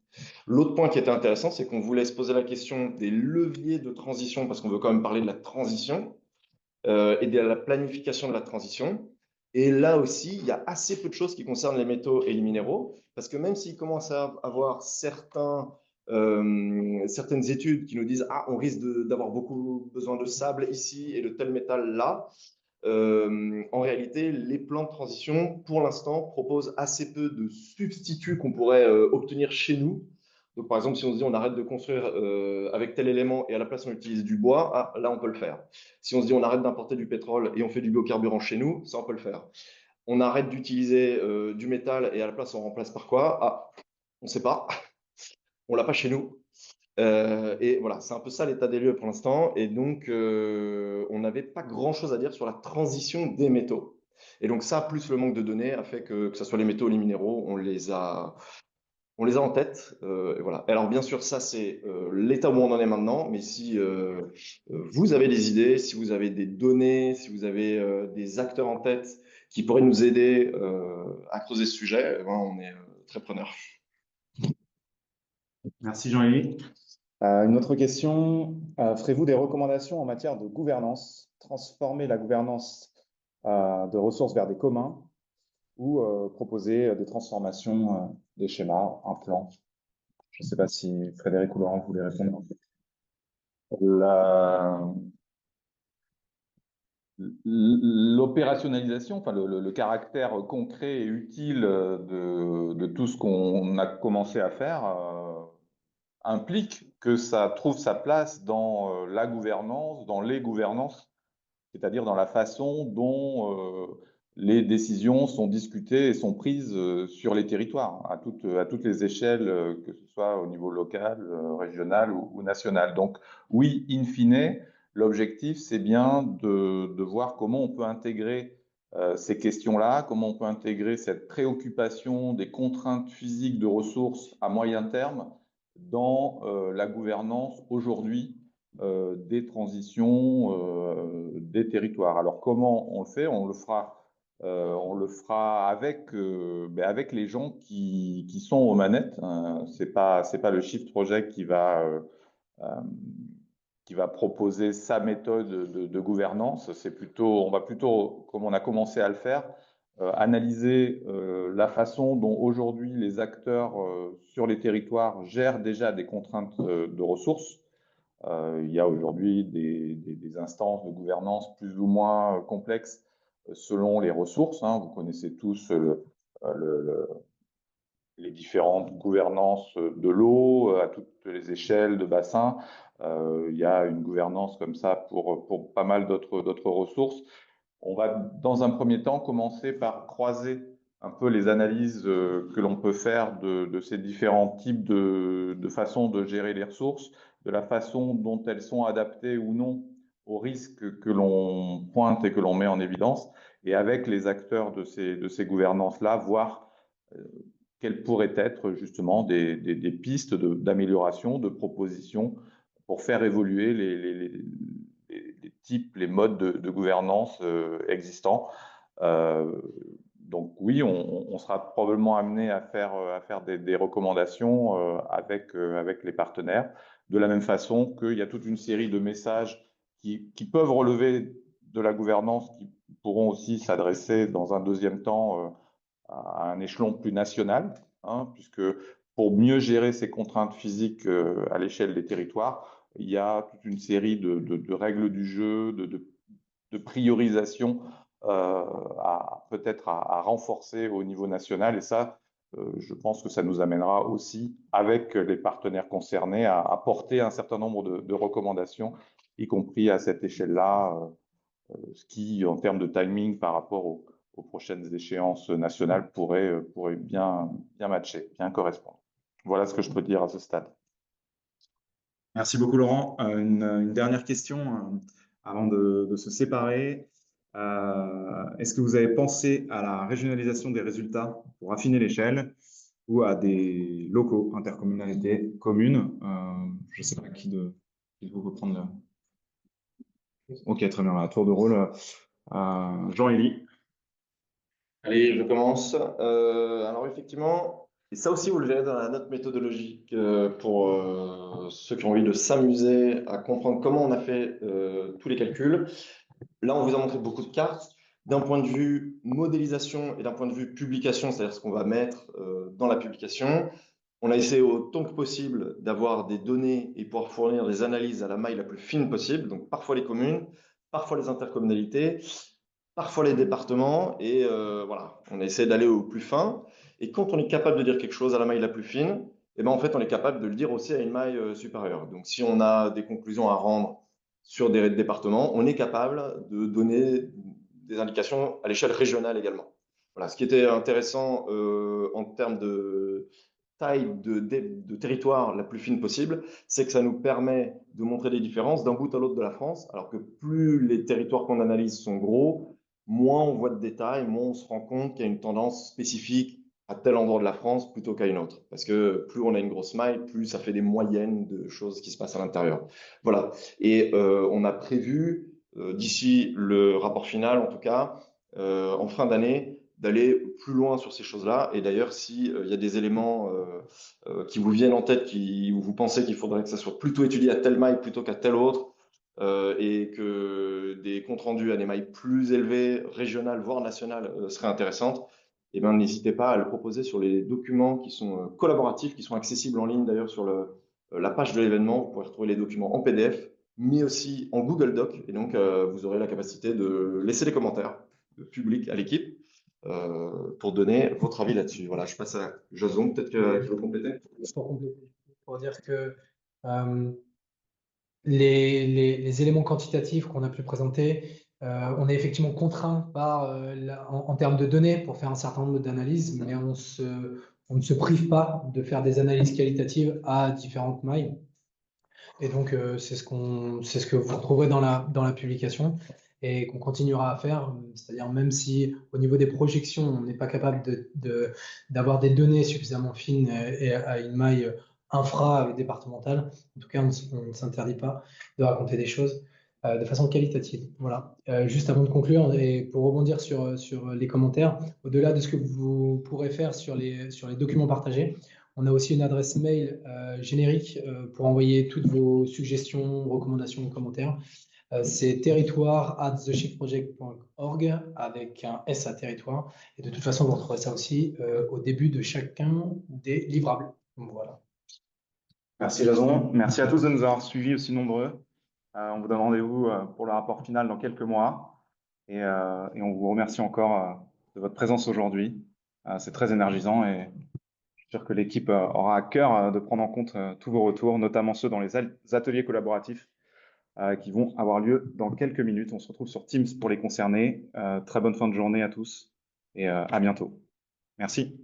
L'autre point qui était intéressant, c'est qu'on voulait se poser la question des leviers de transition parce qu'on veut quand même parler de la transition et de la planification de la transition. Et là aussi, il y a assez peu de choses qui concernent les métaux et les minéraux, parce que même s'il commence à avoir certaines études qui nous disent ah, on risque d'avoir beaucoup besoin de sable ici et de tel métal là, en réalité, les plans de transition, pour l'instant, proposent assez peu de substituts qu'on pourrait obtenir chez nous. Donc, par exemple, si on se dit on arrête de construire avec tel élément et à la place on utilise du bois, ah, là on peut le faire. Si on se dit on arrête d'importer du pétrole et on fait du biocarburant chez nous, ça on peut le faire. On arrête d'utiliser du métal et à la place on remplace par quoi? Ah, on ne sait pas. On l'a pas chez nous. Et voilà, c'est un peu ça l'état des lieux pour l'instant. Et donc, on n'avait pas grand-chose à dire sur la transition des métaux. Et donc ça, plus le manque de données, a fait que ce soit les métaux ou les minéraux, on les a en tête. Et voilà. Alors bien sûr, ça c'est l'état où on en est maintenant. Mais si vous avez des idées, si vous avez des données, si vous avez des acteurs en tête qui pourraient nous aider à creuser ce sujet, eh ben, on est très preneurs. Merci Jean-Élie. Une autre question. Ferez-vous des recommandations en matière de gouvernance, transformer la gouvernance de ressources vers des communs ou proposer des transformations, des schémas, un plan? Je ne sais pas si Frédéric ou Laurent voulaient répondre. L'opérationnalisation, enfin le caractère concret et utile de tout ce qu'on a commencé à faire implique que ça trouve sa place dans la gouvernance, dans les gouvernances, c'est-à-dire dans la façon dont les décisions sont discutées et sont prises sur les territoires, à toutes les échelles, que ce soit au niveau local, régional ou national. Donc oui, in fine, l'objectif, c'est bien de voir comment on peut intégrer ces questions-là, comment on peut intégrer cette préoccupation des contraintes physiques de ressources à moyen terme dans la gouvernance aujourd'hui des transitions des territoires. Alors comment on le fait? On le fera avec les gens qui sont aux manettes. C'est pas le Shift Project qui va proposer sa méthode de gouvernance. C'est plutôt, on va plutôt, comme on a commencé à le faire, analyser la façon dont aujourd'hui les acteurs sur les territoires gèrent déjà des contraintes de ressources. Il y a aujourd'hui des instances de gouvernance plus ou moins complexes selon les ressources. Vous connaissez tous les différentes gouvernances de l'eau à toutes les échelles de bassins. Il y a une gouvernance comme ça pour pas mal d'autres ressources. On va, dans un premier temps, commencer par croiser un peu les analyses que l'on peut faire de ces différents types de façons de gérer les ressources, de la façon dont elles sont adaptées ou non aux risques que l'on pointe et que l'on met en évidence, et avec les acteurs de ces gouvernances-là, voir quelles pourraient être justement des pistes d'amélioration, de propositions pour faire évoluer les types, les modes de gouvernance existants. Donc oui, on sera probablement amené à faire des recommandations avec les partenaires, de la même façon qu'il y a toute une série de messages qui peuvent relever de la gouvernance, qui pourront aussi s'adresser dans un deuxième temps à un échelon plus national, puisque pour mieux gérer ces contraintes physiques à l'échelle des territoires, il y a toute une série de règles du jeu, de priorisation peut-être à renforcer au niveau national. Et ça, je pense que ça nous amènera aussi, avec les partenaires concernés, à porter un certain nombre de recommandations, y compris à cette échelle-là, ce qui, en termes de timing par rapport aux prochaines échéances nationales, pourrait bien matcher, bien correspondre. Voilà ce que je peux dire à ce stade. Merci beaucoup, Laurent. Une dernière question avant de se séparer. Est-ce que vous avez pensé à la régionalisation des résultats pour affiner l'échelle ou à des locaux, intercommunalités, communes? Je ne sais pas qui de vous peut prendre le... Ok, très bien. À tour de rôle, Jean-Élie. Allez, je commence. Alors effectivement, et ça aussi vous le verrez dans la note méthodologique pour ceux qui ont envie de s'amuser à comprendre comment on a fait tous les calculs. Là, on vous a montré beaucoup de cartes. D'un point de vue modélisation et d'un point de vue publication, c'est-à-dire ce qu'on va mettre dans la publication, on a essayé autant que possible d'avoir des données et pouvoir fournir des analyses à la maille la plus fine possible. Donc parfois les communes, parfois les intercommunalités, parfois les départements, et voilà, on essaie d'aller au plus fin. Et quand on est capable de dire quelque chose à la maille la plus fine, eh ben, en fait, on est capable de le dire aussi à une maille supérieure. Donc, si on a des conclusions à rendre sur des départements, on est capable de donner des indications à l'échelle régionale également. Voilà, ce qui était intéressant en termes de taille de territoire la plus fine possible, c'est que ça nous permet de montrer des différences d'un bout à l'autre de la France, alors que plus les territoires qu'on analyse sont gros, moins on voit de détails, moins on se rend compte qu'il y a une tendance spécifique à tel endroit de la France plutôt qu'à une autre. Parce que plus on a une grosse maille, plus ça fait des moyennes de choses qui se passent à l'intérieur. Voilà. Et on a prévu, d'ici le rapport final en tout cas, en fin d'année, d'aller plus loin sur ces choses-là. Et d'ailleurs, s'il y a des éléments qui vous viennent en tête, où vous pensez qu'il faudrait que ça soit plutôt étudié à telle maille plutôt qu'à telle autre, et que des comptes rendus à des mailles plus élevées, régionales, voire nationales, seraient intéressantes, eh ben, n'hésitez pas à le proposer sur les documents qui sont collaboratifs, qui sont accessibles en ligne d'ailleurs sur la page de l'événement. Vous pourrez retrouver les documents en PDF, mais aussi en Google Doc. Et donc, vous aurez la capacité de laisser des commentaires publics à l'équipe pour donner votre avis là-dessus. Voilà, je passe à Jason, peut-être qu'il veut compléter. Pour compléter, pour dire que les éléments quantitatifs qu'on a pu présenter, on est effectivement contraint par, en termes de données pour faire un certain nombre d'analyses, mais on ne se prive pas de faire des analyses qualitatives à différentes mailles. Et donc, c'est ce que vous retrouverez dans la publication et qu'on continuera à faire. C'est-à-dire, même si au niveau des projections, on n'est pas capable d'avoir des données suffisamment fines et à une maille infra-départementale, en tout cas, on ne s'interdit pas de raconter des choses de façon qualitative. Voilà. Juste avant de conclure et pour rebondir sur les commentaires, au-delà de ce que vous pourrez faire sur les documents partagés, on a aussi une adresse mail générique pour envoyer toutes vos suggestions, recommandations, commentaires. C'est territoire@theshiftproject.org avec un S à territoire. Et de toute façon, vous retrouverez ça aussi au début de chacun des livrables. Donc, voilà. Merci Jason. Merci à tous de nous avoir suivis aussi nombreux. On vous donne rendez-vous pour le rapport final dans quelques mois. Et on vous remercie encore de votre présence aujourd'hui. C'est très énergisant et je suis sûr que l'équipe aura à cœur de prendre en compte tous vos retours, notamment ceux dans les ateliers collaboratifs qui vont avoir lieu dans quelques minutes. On se retrouve sur Teams pour les concernés. Très bonne fin de journée à tous et à bientôt. Merci.